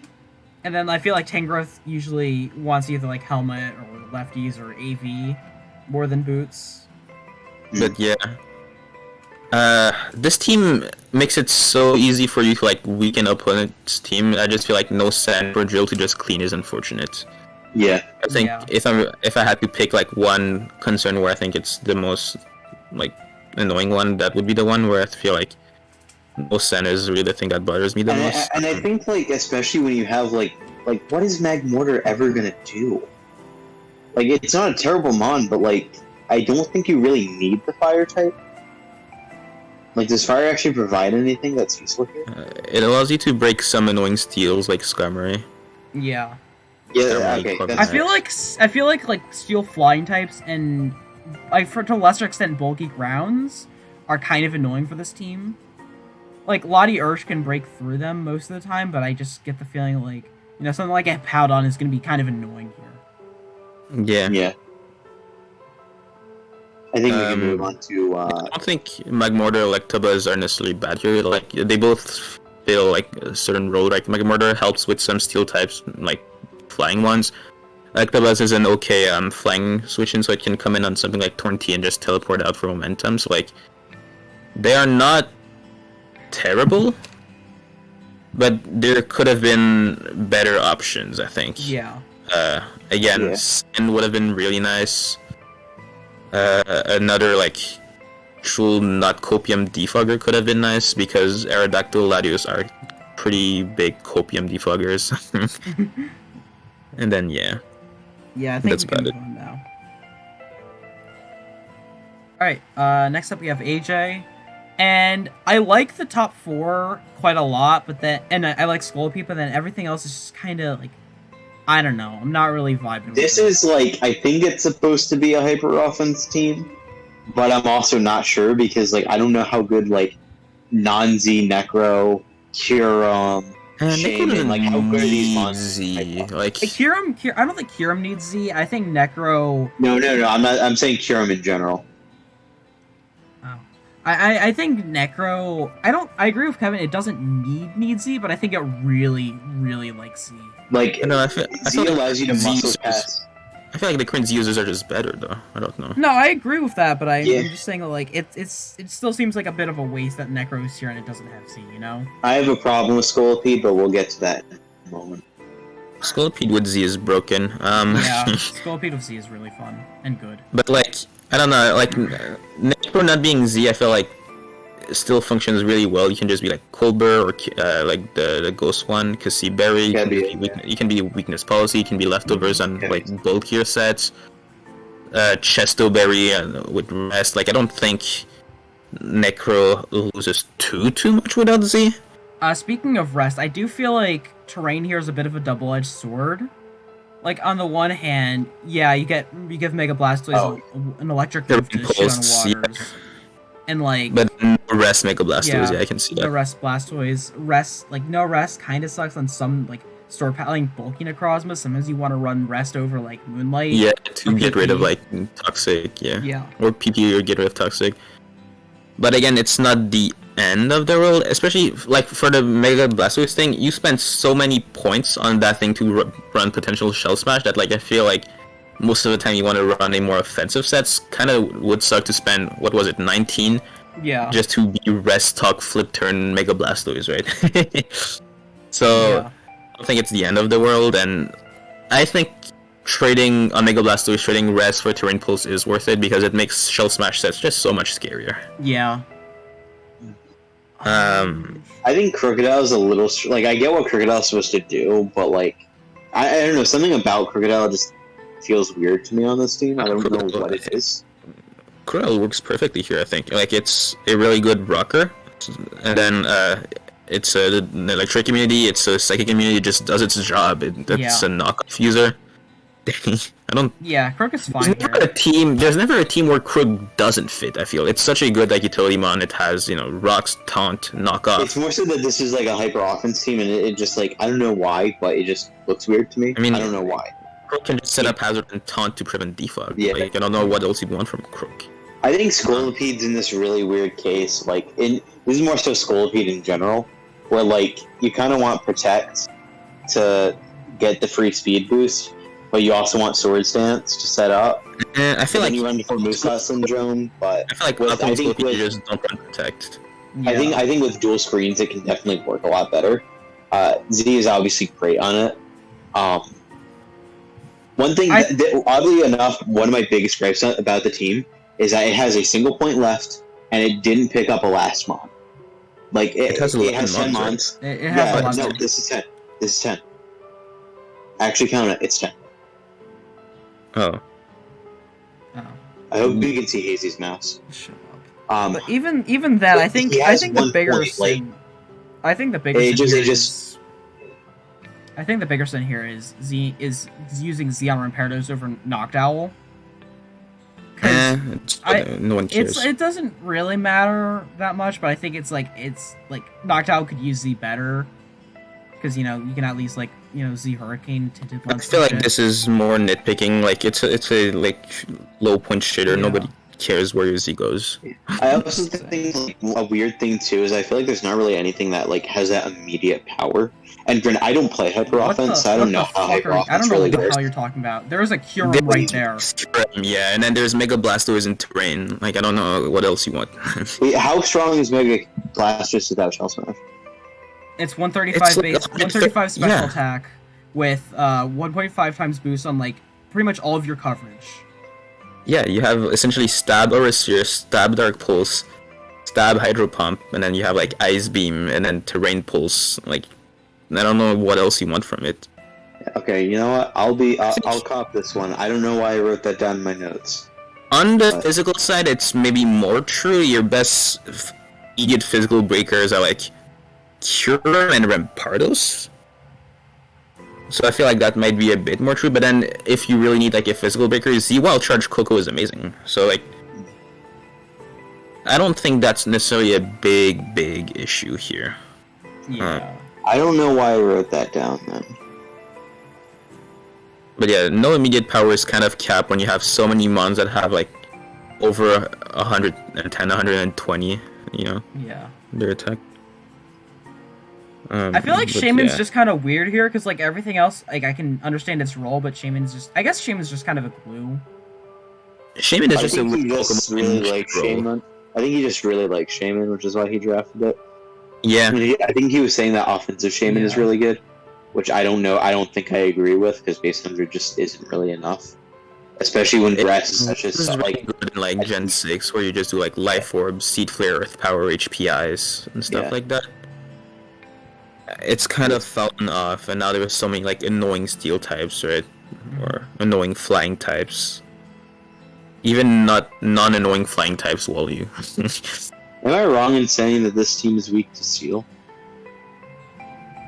And then I feel like Tangrowth usually wants either like Helmet or Lefties or AV more than boots. But yeah. This team makes it so easy for you to like weaken opponent's team. I just feel like no sand for drill to just clean is unfortunate. Yeah. I think if I had to pick like one concern where I think it's the most like annoying one, that would be the one where I feel like no sand is really the thing that bothers me the most. And I think like especially when you have like what is Magmortar ever gonna do? Like it's not a terrible mon, but like I don't think you really need the fire type. Like, does fire actually provide anything that's useful here? It allows you to break some annoying steals like Skarmory. Yeah. Yeah. Okay. I feel like steel flying types and like to a lesser extent bulky grounds are kind of annoying for this team. Like Lottie Ursh can break through them most of the time, but I just get the feeling like something like a Powdon is going to be kind of annoying here. Yeah. Yeah. I think we can move on to. I don't think Magmortar or Electabuzz are necessarily bad here. Like they both fill like a certain role. Like Magmortar helps with some steel types, like flying ones. Electabuzz is an okay flying switch-in, so it can come in on something like Tornti and just teleport out for momentum. So like they are not terrible, but there could have been better options. I think. Yeah. Again, Sand would have been really nice. Another like true not copium defogger could have been nice because Aerodactyl Latios are pretty big copium defoggers. And then yeah, I think that's we can about move on now. All right, next up we have AJ, and I like the top 4 quite a lot, but I like Scolipede, but then everything else is just kind of like. I don't know. I'm not really vibing with this it. Is like I think it's supposed to be a hyper offense team, but I'm also not sure because like I don't know how good like non-Z Necro, Kyurem, Shaman, like how good are these monsters? Like Kyurem, I don't think Kyurem needs Z. I think Necro. No. I'm not. I'm saying Kyurem in general. Oh, I think Necro. I agree with Kevin. It doesn't need Z, but I think it really likes Z. Like, no, I feel allows you to muscle users, pass. I feel like the Quin's users are just better, though. I don't know. No, I agree with that, but I'm just saying, like, it still seems like a bit of a waste that Necro is here and it doesn't have Z, I have a problem with Scolipede, but we'll get to that in a moment. Scolipede with Z is broken. Yeah, Scolipede with Z is really fun and good. But, like, I don't know, like, Necro not being Z, I feel like still functions really well. You can just be like Colbur or like the Ghost one, Cassie Berry. You can be weakness policy. You can be leftovers on like bulkier sets. Chesto Berry with rest. Like I don't think Necro loses too much without Z. Speaking of rest, I do feel like terrain here is a bit of a double-edged sword. Like on the one hand, you give Mega Blastoise an electric move to shit on waters. And like, but no rest Mega Blastoise, I can see that. No rest Blastoise, no rest kind of sucks on some like store like bulky Necrozma. Sometimes you want to run rest over like Moonlight. Yeah, to get rid of like Toxic, or PP or get rid of Toxic. But again, it's not the end of the world, especially like for the Mega Blastoise thing. You spend so many points on that thing to run potential Shell Smash that like I feel like most of the time you want to run a more offensive sets. Kind of would suck to spend, 19? Yeah. Just to be rest, talk, flip, turn, Mega Blastoise, right? So, don't think it's the end of the world, and I think trading Omega Blastoise, trading Rest for Terrain Pulse is worth it because it makes Shell Smash sets just so much scarier. Yeah. I think Crocodile is a little like I get what Crocodile is supposed to do, but like I don't know, something about Crocodile just feels weird to me on this team. I don't know what it is. Crocodile works perfectly here, I think. Like it's a really good rocker, and then it's the electric immunity, it's a psychic immunity, it just does its job. It's a knockoff user. I don't. Yeah, Crook is fine. There's never a team where Crook doesn't fit. I feel it's such a good like utility mon. It has rocks, taunt, knock off. It's more so that this is like a hyper offense team, and it just like I don't know why, but it just looks weird to me. I mean, I don't know why. Crook can just set up hazard and taunt to prevent defog. Yeah. Like, I don't know what else you want from Crook. I think Scoliped's in this really weird case. Like this is more so Scolipede in general, where like you kind of want Protect to get the free speed boost. But you also want Sword Stance to set up. I feel like you run for Musat Syndrome, but I feel like I think you just don't run Protect. Yeah. I think with dual screens it can definitely work a lot better. Z is obviously great on it. One thing, oddly enough, one of my biggest gripes about the team is that it has a single point left, and it didn't pick up a last mon. Like it has 10 mons. It has no, this is 10. This is 10. Actually, count it. It's 10. Oh. I hope you can see Hazy's mouse. Shut up. But even that, I think the bigger sin. I think the bigger sin I think the bigger sin here is Z is using Zeon Rampardos over Noctowl. No one cares. It doesn't really matter that much, but I think it's like Noctowl could use Z better. Because you can at least Z Hurricane tinted lens. I feel like this is more nitpicking. Like it's a like low point shitter. Yeah. Nobody cares where your Z goes. I also think a weird thing too is I feel like there's not really anything that like has that immediate power. And granted, I don't play hyper offense, so I don't know how hyper offense I don't know really what the works. hell you're talking about. There's a Kyurem right there. Yeah, and then there's Mega Blastoise in terrain. Like I don't know what else you want. Wait, how strong is Mega Blastoise without Shell Smash? It's 135 base, 135 special attack with 1.5 times boost on like pretty much all of your coverage. Yeah, you have essentially Stab Oristeer, Stab Dark Pulse, Stab Hydro Pump, and then you have like Ice Beam, and then Terrain Pulse. Like, I don't know what else you want from it. Okay, you know what? I'll cop this one. I don't know why I wrote that down in my notes. On the physical side, it's maybe more true. Your best immediate physical breakers are like Kyurem and Rampardos. So I feel like that might be a bit more true, but then if you really need like a physical breaker, Z Wild Charge Coco is amazing. So like, I don't think that's necessarily a big issue here. Yeah. I don't know why I wrote that down then. But yeah, no immediate power is kind of capped when you have so many mons that have like over 110, 120, Yeah. Their attack. I feel like Shaman's just kind of weird here, because like everything else, like I can understand its role, but I guess Shaman's just kind of a glue. Shaman is just a really like Shaman. I think he just really likes Shaman, which is why he drafted it. Yeah. I think he was saying that offensive Shaman is really good, which I don't know. I don't think I agree with, because base 100 just isn't really enough. Especially when grass is such as really good in like Gen 6, where you just do like Life Orb, Seed Flare, Earth Power, HPIs, and stuff like that. It's kind of fallen off, and now there are so many like annoying steel types, right? Or annoying flying types. Even non-annoying flying types wall you. Am I wrong in saying that this team is weak to steel?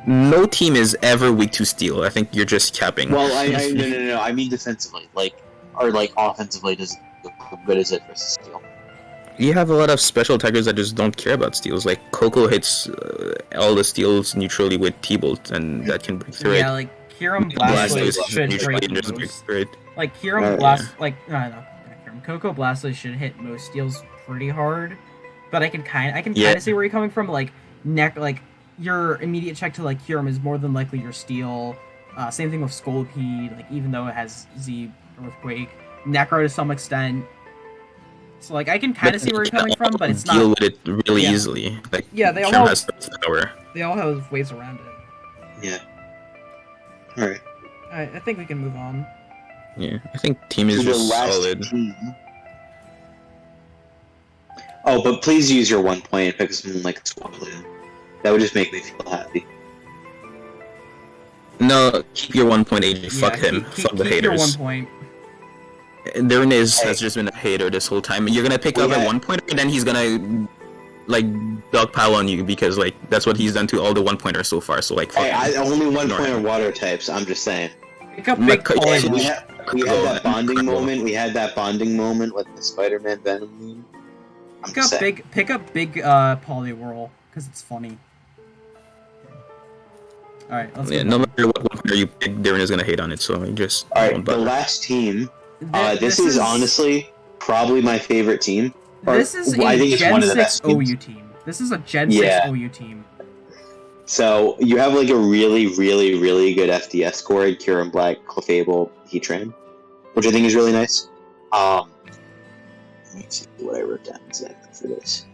No team is ever weak to steel. I think you're just capping. Well, no. I mean defensively, offensively, how good is it versus steel? You have a lot of special attackers that just don't care about steals. Like Coco hits all the steals neutrally with T-Bolt, and that can break through it. Yeah, like Kyurem Blastoise should break through it. Like Kyurem Coco Blastoise should hit most steals pretty hard. But I can kind of see where you're coming from. Like your immediate check to like Kyurem is more than likely your steal. Same thing with Scolipede. Like even though it has Z Earthquake, Necro to some extent. So like I can kind of see where you're coming from, but it's not deal with it really easily. Like they all has power. They all have ways around it. Yeah. All right. I think we can move on. Yeah, I think team is To the just last solid. team. Oh, but please use your 1 point and pick someone like Swablu. That would just make me feel happy. No, keep your 1 point, AJ. Fuck him. Fuck the keep your 1 haters. point. Darunia has just been a hater this whole time. You're gonna pick up at 1 point, and then he's gonna like dogpile on you because like that's what he's done to all the 1 pointers so far. So like, fuck him. Only 1 pointer water types. I'm just saying. Pick up big we had that bonding moment. We had that bonding moment with the Spider-Man Venom meme. Pick up big Poliwhirl because it's funny. All right, let's no matter what 1 pointer you pick, Darren is gonna hate on it. So just all right. The last team. This is honestly probably my favorite team. This is I think it's one of the best OU teams. team. This is a Gen 6 OU team. So you have like a really, really, really good FDS score in Cure and Black, Clefable, Heatran, which I think is really nice. Let me see what I wrote down exactly for this.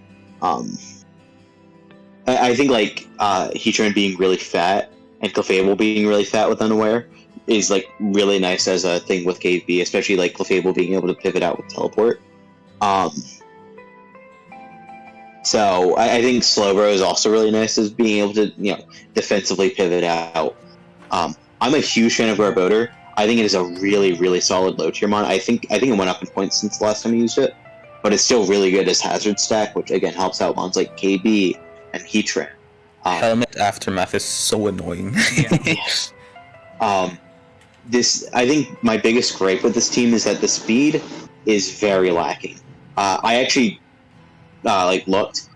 I think like Heatran being really fat and Clefable being really fat with Unaware is like really nice as a thing with KB, especially like Clefable being able to pivot out with Teleport. So I think Slowbro is also really nice as being able to, defensively pivot out. I'm a huge fan of Garbodor. I think it is a really, really solid low tier mon. I think it went up in points since the last time I used it, but it's still really good as hazard stack, which again helps out mons like KB and Heatran. Helmet Aftermath is so annoying. I think my biggest gripe with this team is that the speed is very lacking. I actually looked.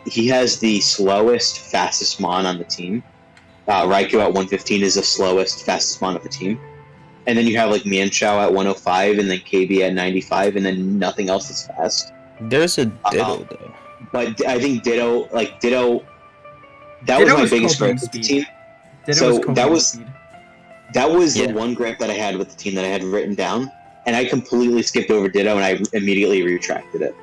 He has the slowest, fastest mon on the team. Raikou at 115 is the slowest, fastest mon of the team. And then you have like Mienshao at 105, and then KB at 95, and then nothing else is fast. There's a Ditto though. But I think Ditto. That was my biggest gripe with the team. That was the one gripe that I had with the team that I had written down, and I completely skipped over Ditto, and I immediately retracted it.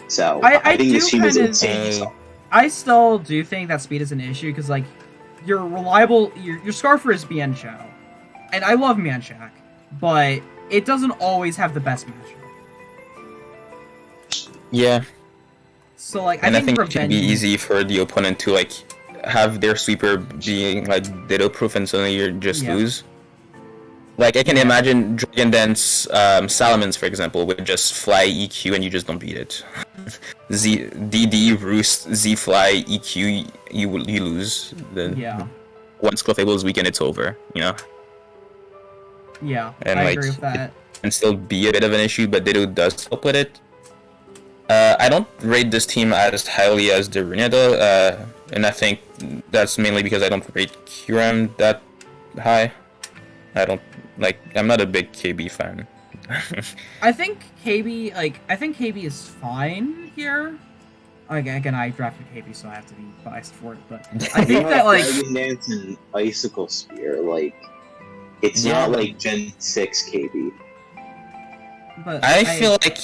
So I think this team is insane. I still do think that speed is an issue because like your Scarfer is Mienshao, and I love Mienshao, but it doesn't always have the best matchup. Yeah. So like I think it can be easy for the opponent to like have their sweeper being like Ditto proof and suddenly you just lose. Like I can imagine Dragon Dance Salamence, for example, would just fly EQ and you just don't beat it. DD, Roost, Z fly, EQ, you lose. Then once Clefable is weakened, it's over, Yeah, and I agree with that. It can still be a bit of an issue, but Ditto does help with it. I don't rate this team as highly as Darunia though, and I think that's mainly because I don't rate Kyurem that high. I'm not a big KB fan. I think KB is fine here. Again, I drafted KB, so I have to be biased for it. But I think that Dragon Dance and Icicle Spear, it's not like Gen 6 KB. But I feel like.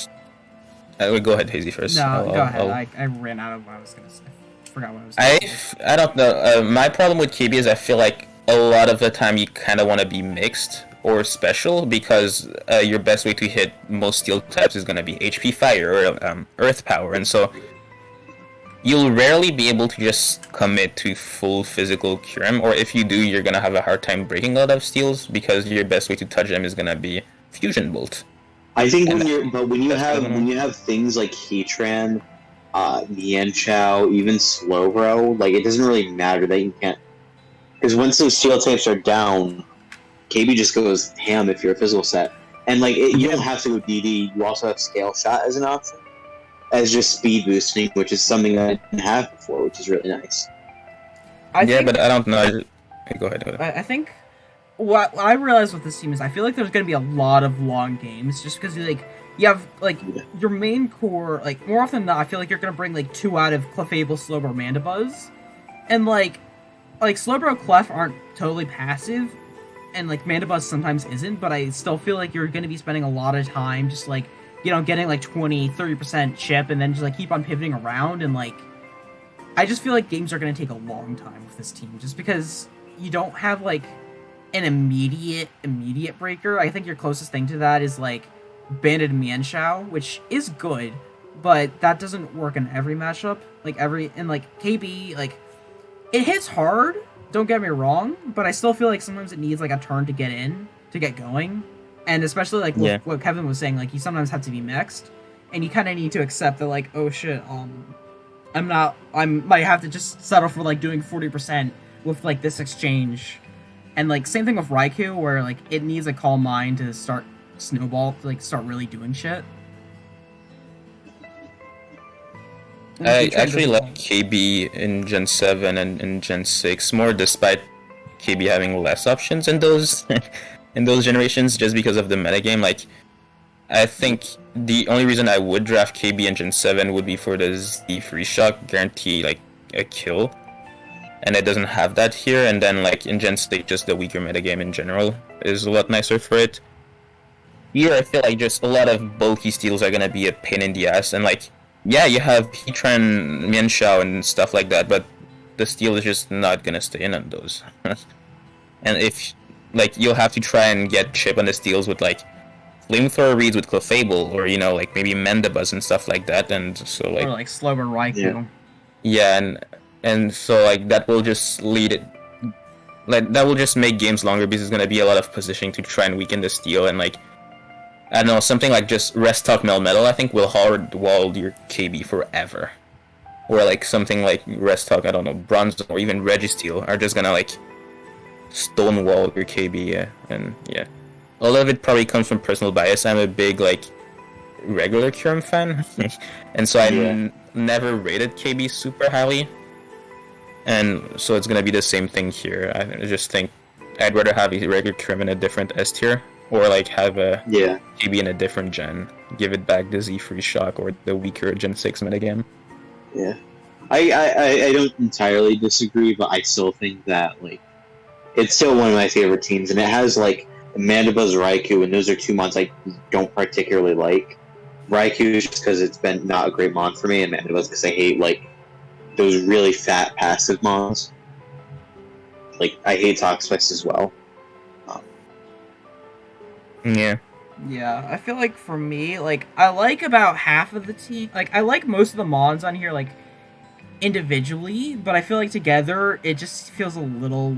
Go ahead, Hazy, first. No, go ahead. I ran out of what I was gonna say. Forgot what I was gonna say. I don't know. My problem with KB is I feel like a lot of the time you kind of want to be mixed or special because your best way to hit most steel types is going to be HP Fire or Earth Power, and so you'll rarely be able to just commit to full physical Kyurem, or if you do, you're going to have a hard time breaking a lot of steals because your best way to touch them is going to be Fusion Bolt. I think when you have things like Heatran, Mienshao, even Slowbro, it doesn't really matter that you can't, because once those steel types are down, KB just goes ham if you're a physical set, and you don't have to go DD. You also have Scale Shot as an option, as just speed boosting, which is something that I didn't have before, which is really nice. But I don't know. Go ahead. I think what I realized with this team is I feel like there's going to be a lot of long games just because you have your main core, more often than not I feel like you're going to bring 2 out of Clefable, Slowbro, Mandibuzz, and Slowbro, Clef aren't totally passive, and Mandibuzz sometimes isn't, but I still feel like you're going to be spending a lot of time just getting 20-30% chip and then just keep on pivoting around, and I just feel like games are going to take a long time with this team just because you don't have an immediate breaker. I think your closest thing to that is like Banded Mianshao, which is good, but that doesn't work in every matchup. Like KB, like it hits hard. Don't get me wrong, but I still feel like sometimes it needs like a turn to get in, to get going, and especially like what Kevin was saying, like you sometimes have to be mixed, and you kind of need to accept that like, oh shit, I might have to just settle for like doing 40% with like this exchange, and like same thing with Raikou where like it needs a calm mind to start snowball, to like start really doing shit. I actually like KB in Gen 7 and in Gen 6 more, despite KB having less options in those in those generations, just because of the metagame. Like, I think the only reason I would draft KB in Gen 7 would be for the Z free shock, guarantee like a kill, and it doesn't have that here. And then like in Gen 6, just the weaker metagame in general is a lot nicer for it. Here, I feel like just a lot of bulky steals are gonna be a pain in the ass, and like, yeah, you have Heatran, Mianshao, and stuff like that, but the steal is just not gonna stay in on those. And if, like, you'll have to try and get chip on the steals with, like, Flamethrower reads with Clefable, or, you know, like, maybe Mandibuzz and stuff like that, and so, like... Or, like, Slower Raikou. Yeah, and so, like, that will just lead it... Like, that will just make games longer, because there's gonna be a lot of positioning to try and weaken the steal, and, like, I don't know, something like just Restock Melmetal, I think, will hard wall your KB forever. Or like something like Restock, I don't know, Bronze or even Registeel are just gonna like stonewall your KB, yeah. And yeah. A lot of it probably comes from personal bias. I'm a big like regular Kyurem fan. And so I never rated KB super highly. And so it's gonna be the same thing here. I just think I'd rather have a regular Kyurem in a different S tier. Or like have a KB in a different gen. Give it back the Z free shock or the weaker Gen 6 metagame. Yeah. I don't entirely disagree, but I still think that like it's still one of my favorite teams, and it has like Mandibuzz, Raikou, and those are two mons I don't particularly like. Raikou is just because it's been not a great mon for me, and Mandibuzz because I hate like those really fat passive mons. Like I hate Toxapex as well. Yeah. Yeah, I feel like for me, like, I like about half of the team. Like, I like most of the mons on here, like, individually, but I feel like together, it just feels a little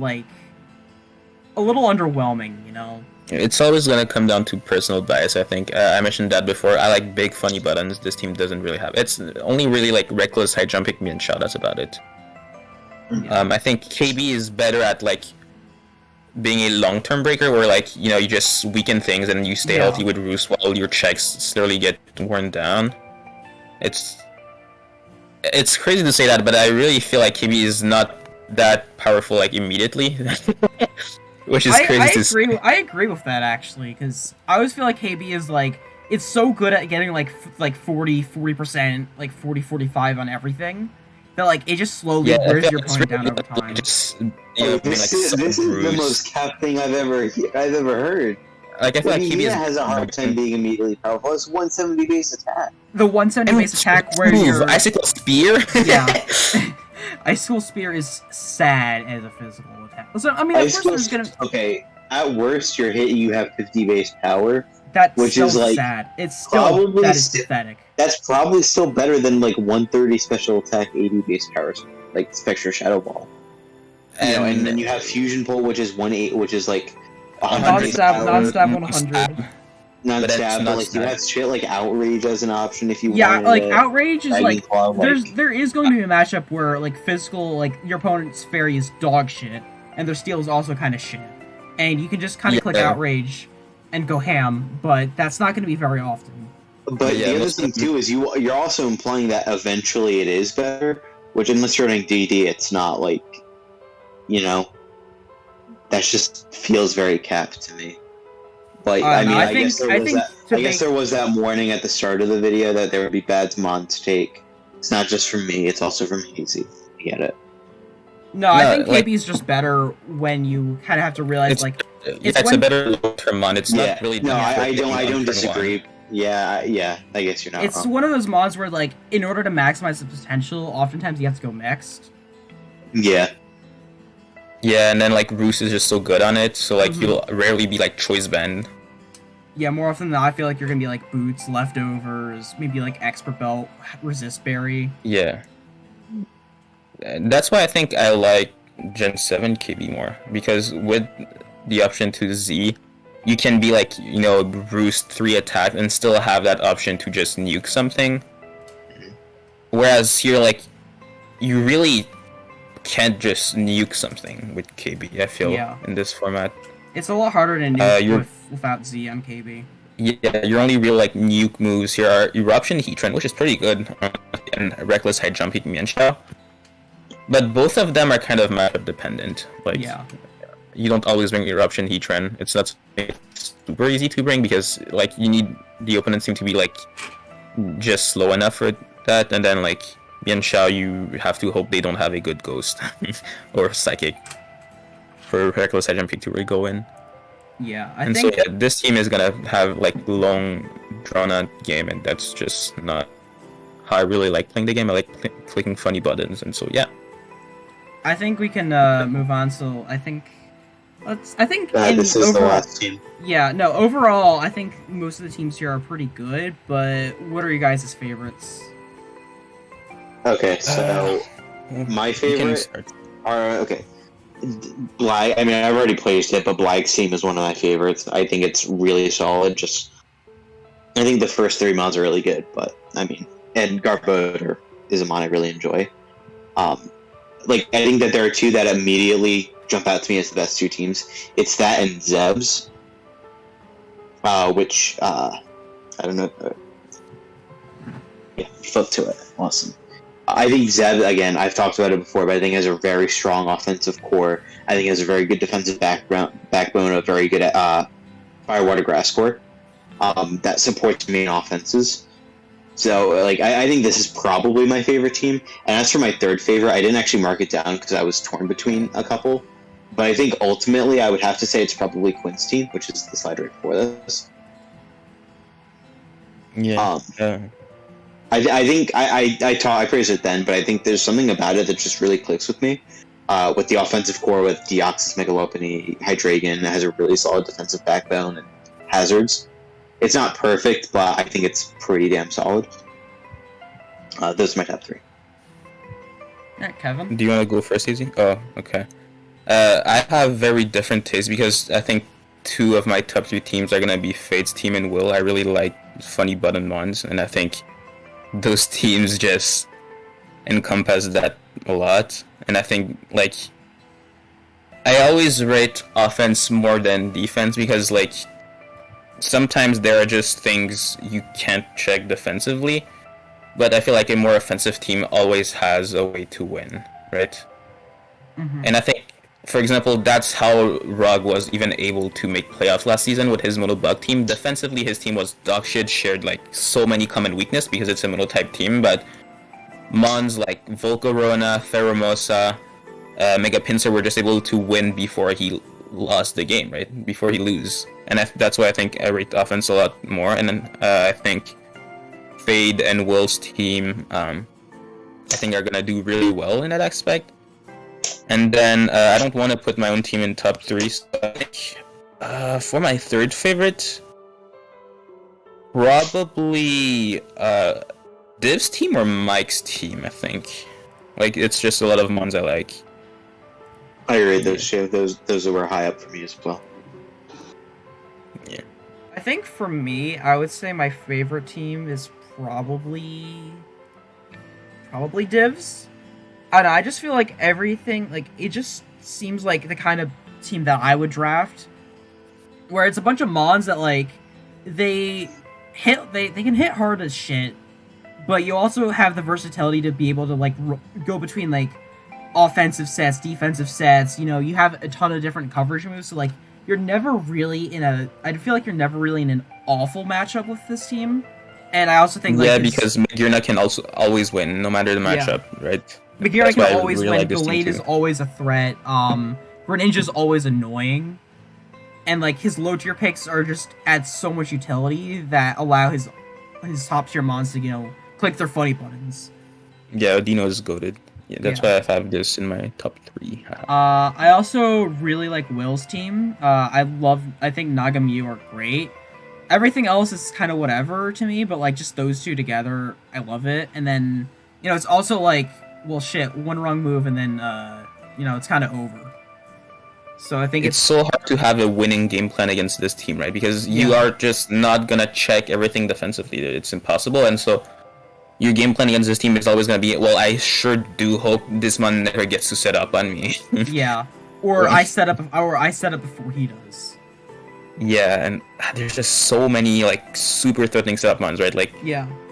underwhelming, you know? It's always gonna come down to personal bias, I think. I mentioned that before. I like big, funny buttons. This team doesn't really have. It's only really, like, reckless, high-jumping Mianshao, that's about it. Yeah. I think KB is better at, like, being a long-term breaker where, like, you know, you just weaken things and you stay healthy with Roost while your checks slowly get worn down. It's crazy to say that, but I really feel like KB is not that powerful, like, immediately. Which is crazy to say. I agree with that, actually, because I always feel like KB is, like, it's so good at getting, like 40%, like 40-45 on everything, that, like, it just slowly wears your opponent down over time. This is the most cap thing I've ever heard. Like, I feel like KB has a hard time being immediately powerful. It's 170 base attack. The 170 base attack where you're... Icicle Spear? Yeah. Icicle Spear is sad as a physical attack. So, I mean, of course there's gonna... Okay, at worst, your hit, you have 50 base power. That's which so is like sad. It's still... That is pathetic. That's probably still better than, like, 130 special attack, 80 base power, like, Spectre Shadow Ball. And then you have Fusion Pull, which is 1/8, which is, like, 100 non-stab 100. Non-stab, but, like, you have shit like Outrage as an option if you want. Yeah, like, Outrage is, like, there is going to be a matchup where, like, physical, like, your opponent's fairy is dog shit, and their steel is also kind of shit. And you can just kind of click Outrage and go ham, but that's not going to be very often. But the other thing, too, is you're also implying that eventually it is better, which unless you're running DD, it's not, like, you know, that just feels very capped to me. But, I mean, I guess there was that warning at the start of the video that there would be bad mons to take. It's not just from me, it's also from Hazy. I get it. No, I think KB is just better when you kind of have to realize, it's a better long-term mon. It's not really... No, I don't disagree. Yeah, I guess you're not It's wrong. one of those mods where, like, in order to maximize the potential, oftentimes you have to go mixed. Yeah. Yeah, and then like Roost is just so good on it, so like you'll rarely be like choice banned. Yeah, more often than not, I feel like you're gonna be like boots, leftovers, maybe like expert belt, resist berry. Yeah. And that's why I think I like Gen 7 KB more, because with the option to Z, you can be like, you know, Roost 3 attack and still have that option to just nuke something. Whereas here, like, you really can't just nuke something with KB, I feel, in this format. It's a lot harder to nuke without Z on KB. Yeah, your only real like nuke moves here are Eruption, Heat Trend, which is pretty good, and Reckless High Jump, Heat Mienshao. But both of them are kind of matchup dependent. Like, you don't always bring Eruption, Heat Trend. It's not super easy to bring because like you need the opponent team to be like just slow enough for that, and then like Mienshao, you have to hope they don't have a good Ghost or Psychic for Reckless High Jump to really go in. Yeah, I think... So yeah, this team is gonna have like long, drawn-out game, and that's just not how I really like playing the game. I like clicking funny buttons, and so yeah. I think we can move on. So I think this is overall, the last team. Yeah, no. Overall, I think most of the teams here are pretty good. But what are you guys' favorites? Okay, so my favorite are Blag. I mean, I've already placed it, but Blag's team is one of my favorites. I think it's really solid. I think the first 3 mods are really good, but I mean, and Garboder is a mod I really enjoy. Like, I think that there are 2 that immediately jump out to me as the best 2 teams. It's that and Zeb's, which I don't know. Yeah, flip to it. Awesome. I think Zeb, again, I've talked about it before, but I think has a very strong offensive core. I think has a very good defensive backbone, a very good Fire, Water, Grass core that supports main offenses. So, like, I think this is probably my favorite team. And as for my third favorite, I didn't actually mark it down because I was torn between a couple. But I think ultimately I would have to say it's probably Quin's team, which is the slide right before this. Yeah. I think I praised it then, but I think there's something about it that just really clicks with me. With the offensive core, with Deoxys, Megalopony, Hydreigon, it has a really solid defensive backbone and hazards. It's not perfect, but I think it's pretty damn solid. Those are my top 3. Alright, Kevin? Do you want to go first, Easy? Oh, okay. I have very different tastes because I think 2 of my top 3 teams are going to be Fade's team and Will. I really like funny button ones, and I think those teams just encompass that a lot. And I think, like, I always rate offense more than defense because, like, sometimes there are just things you can't check defensively, but I feel like a more offensive team always has a way to win, right? And I think, for example, that's how Rog was even able to make playoffs last season with his Mono Bug team. Defensively, his team was dog shit, shared like so many common weakness because it's a Mono type team, but Mons like Volcarona, Theramosa, Mega Pinsir were just able to win before he lost the game, right? Before he lose. And that's why I think I rate the offense a lot more. And then I think Fade and Will's team, I think are gonna do really well in that aspect. And then I don't want to put my own team in top 3. So I think for my third favorite, probably Div's team or Mike's team. I think, like, it's just a lot of ones I like. I rate those 2. Those were high up for me as well. Yeah. I think for me, I would say my favorite team is probably Div's. I don't know, I just feel like everything, like, it just seems like the kind of team that I would draft, where it's a bunch of mons that, like, they can hit hard as shit, but you also have the versatility to be able to, like, go between, like, offensive sets, defensive sets, you know, you have a ton of different coverage moves, so, like, you're never really I feel like you're never really in an awful matchup with this team, and I also think, like... Yeah, because Magirna can also always win, no matter the matchup, right? Magirna can always win, Gallade is always a threat, Greninja's always annoying, and, like, his low-tier picks are just add so much utility that allow his top-tier mons to, you know, click their funny buttons. Yeah, Odino is goated. Yeah, that's why I have this in my top 3. I also really like Will's team. I think Naga Mew are great. Everything else is kind of whatever to me, but like just those two together, I love it. And then, it's also like, well, shit, one wrong move and then, it's kind of over. So I think it's so hard to have a winning game plan against this team, right? Because you are just not gonna check everything defensively. It's impossible, and so your game plan against this team is always gonna be, well, I sure do hope this man never gets to set up on me. Yeah, or I set up before he does. Yeah, and there's just so many like super threatening setup mons, right? Like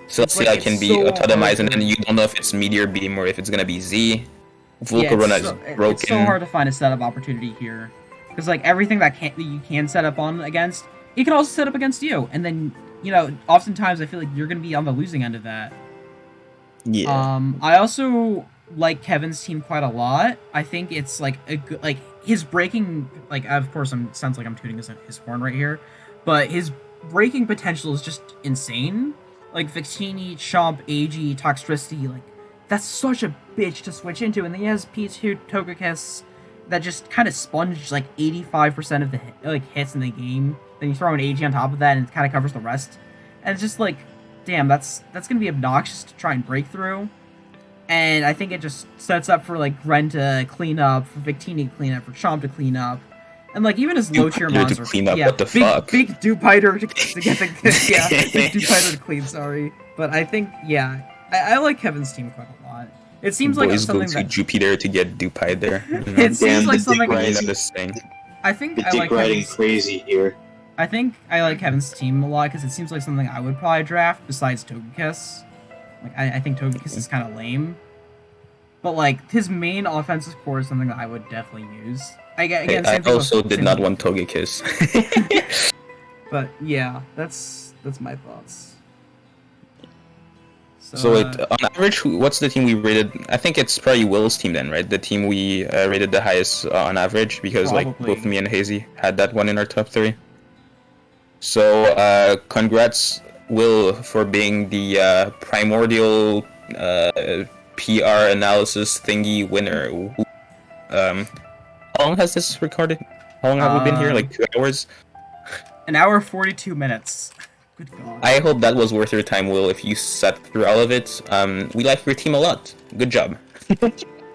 Celestia can be autotomized, and then you don't know if it's Meteor Beam or if it's gonna be Z. Volcarona is broken. It's so hard to find a setup opportunity here, because like everything that you can set up on against, he can also set up against you, and then oftentimes I feel like you're gonna be on the losing end of that. Yeah. I also like Kevin's team quite a lot. I think it's like a good, like his breaking, like of course sounds like I'm tooting his horn right here, but his breaking potential is just insane. Like Victini, Chomp, AG, Toxtricity, like that's such a bitch to switch into, and then he has P2 Togekiss that just kind of sponged like 85% of the hits in the game. Then you throw an AG on top of that, and it kind of covers the rest. And it's just like, damn, that's gonna be obnoxious to try and break through. And I think it just sets up for like Gren to clean up, for Victini to clean up, for Chomp to clean up, and like even his low tier monster, what the fuck? Big Dupiter to get the big Dupiter to clean. Sorry, but I think I like Kevin's team quite a lot. It seems like it's something that Jupiter to get Dupide there. It seems like something. I think I like Kevin's crazy here. I think I like Kevin's team a lot because it seems like something I would probably draft besides Togekiss. Like I think Togekiss is kind of lame, but like his main offensive core is something that I would definitely use. I also did not want Togekiss. But yeah, that's my thoughts. So on average, what's the team we rated? I think it's probably Will's team then, right? The team we rated the highest on average, because like both me and Hazy had that one in our top 3. So congrats, Will, for being the Primordial PR analysis thingy winner. How long has this recorded? How long have we been here? Like 2 hours? An hour 42 minutes. Good God. I hope that was worth your time, Will, if you sat through all of it. We like your team a lot. Good job.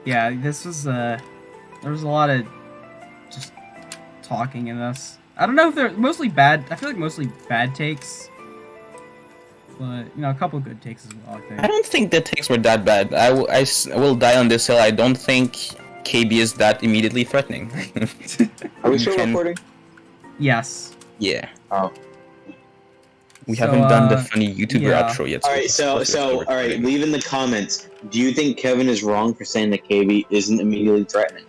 Yeah, this was, there was a lot of just talking in this. I don't know if they're mostly bad, I feel like mostly bad takes. But, a couple good takes as well, I think. I don't think the takes were that bad. I will die on this hill. I don't think KB is that immediately threatening. Are we still recording? Yes. Yeah. Oh. We haven't done the funny YouTuber outro yet. Alright, alright, leave in the comments. Do you think Kevin is wrong for saying that KB isn't immediately threatening?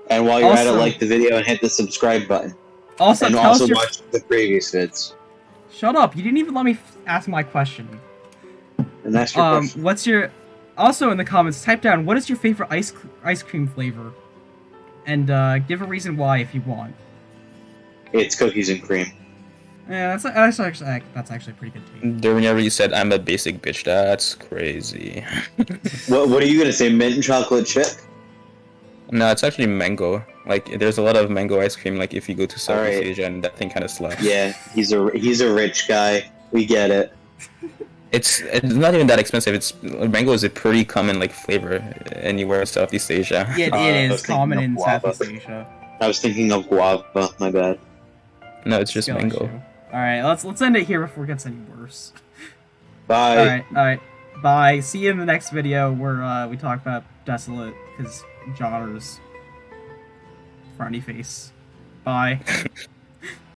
And while you're at it, like the video and hit the subscribe button. Also, and also watch the previous vids. Shut up! You didn't even let me ask my question. And that's your question. What's your... Also in the comments, type down, what is your favorite ice cream flavor? And give a reason why if you want. It's cookies and cream. Yeah, that's actually a pretty good take. Darunia really said, I'm a basic bitch. That's crazy. What are you gonna say, mint and chocolate chip? No, it's actually mango. Like, there's a lot of mango ice cream, like, if you go to Southeast Asia, and that thing kind of slaps. Yeah, he's a rich guy. We get it. It's not even that expensive. Mango is a pretty common, like, flavor anywhere in Southeast Asia. Yeah, it is common in Southeast Asia. I was thinking of guava, my bad. No, it's just mango. Alright, let's end it here before it gets any worse. Bye. Alright, bye. See you in the next video where we talk about Desolate, because Johnner's frowny face. Bye.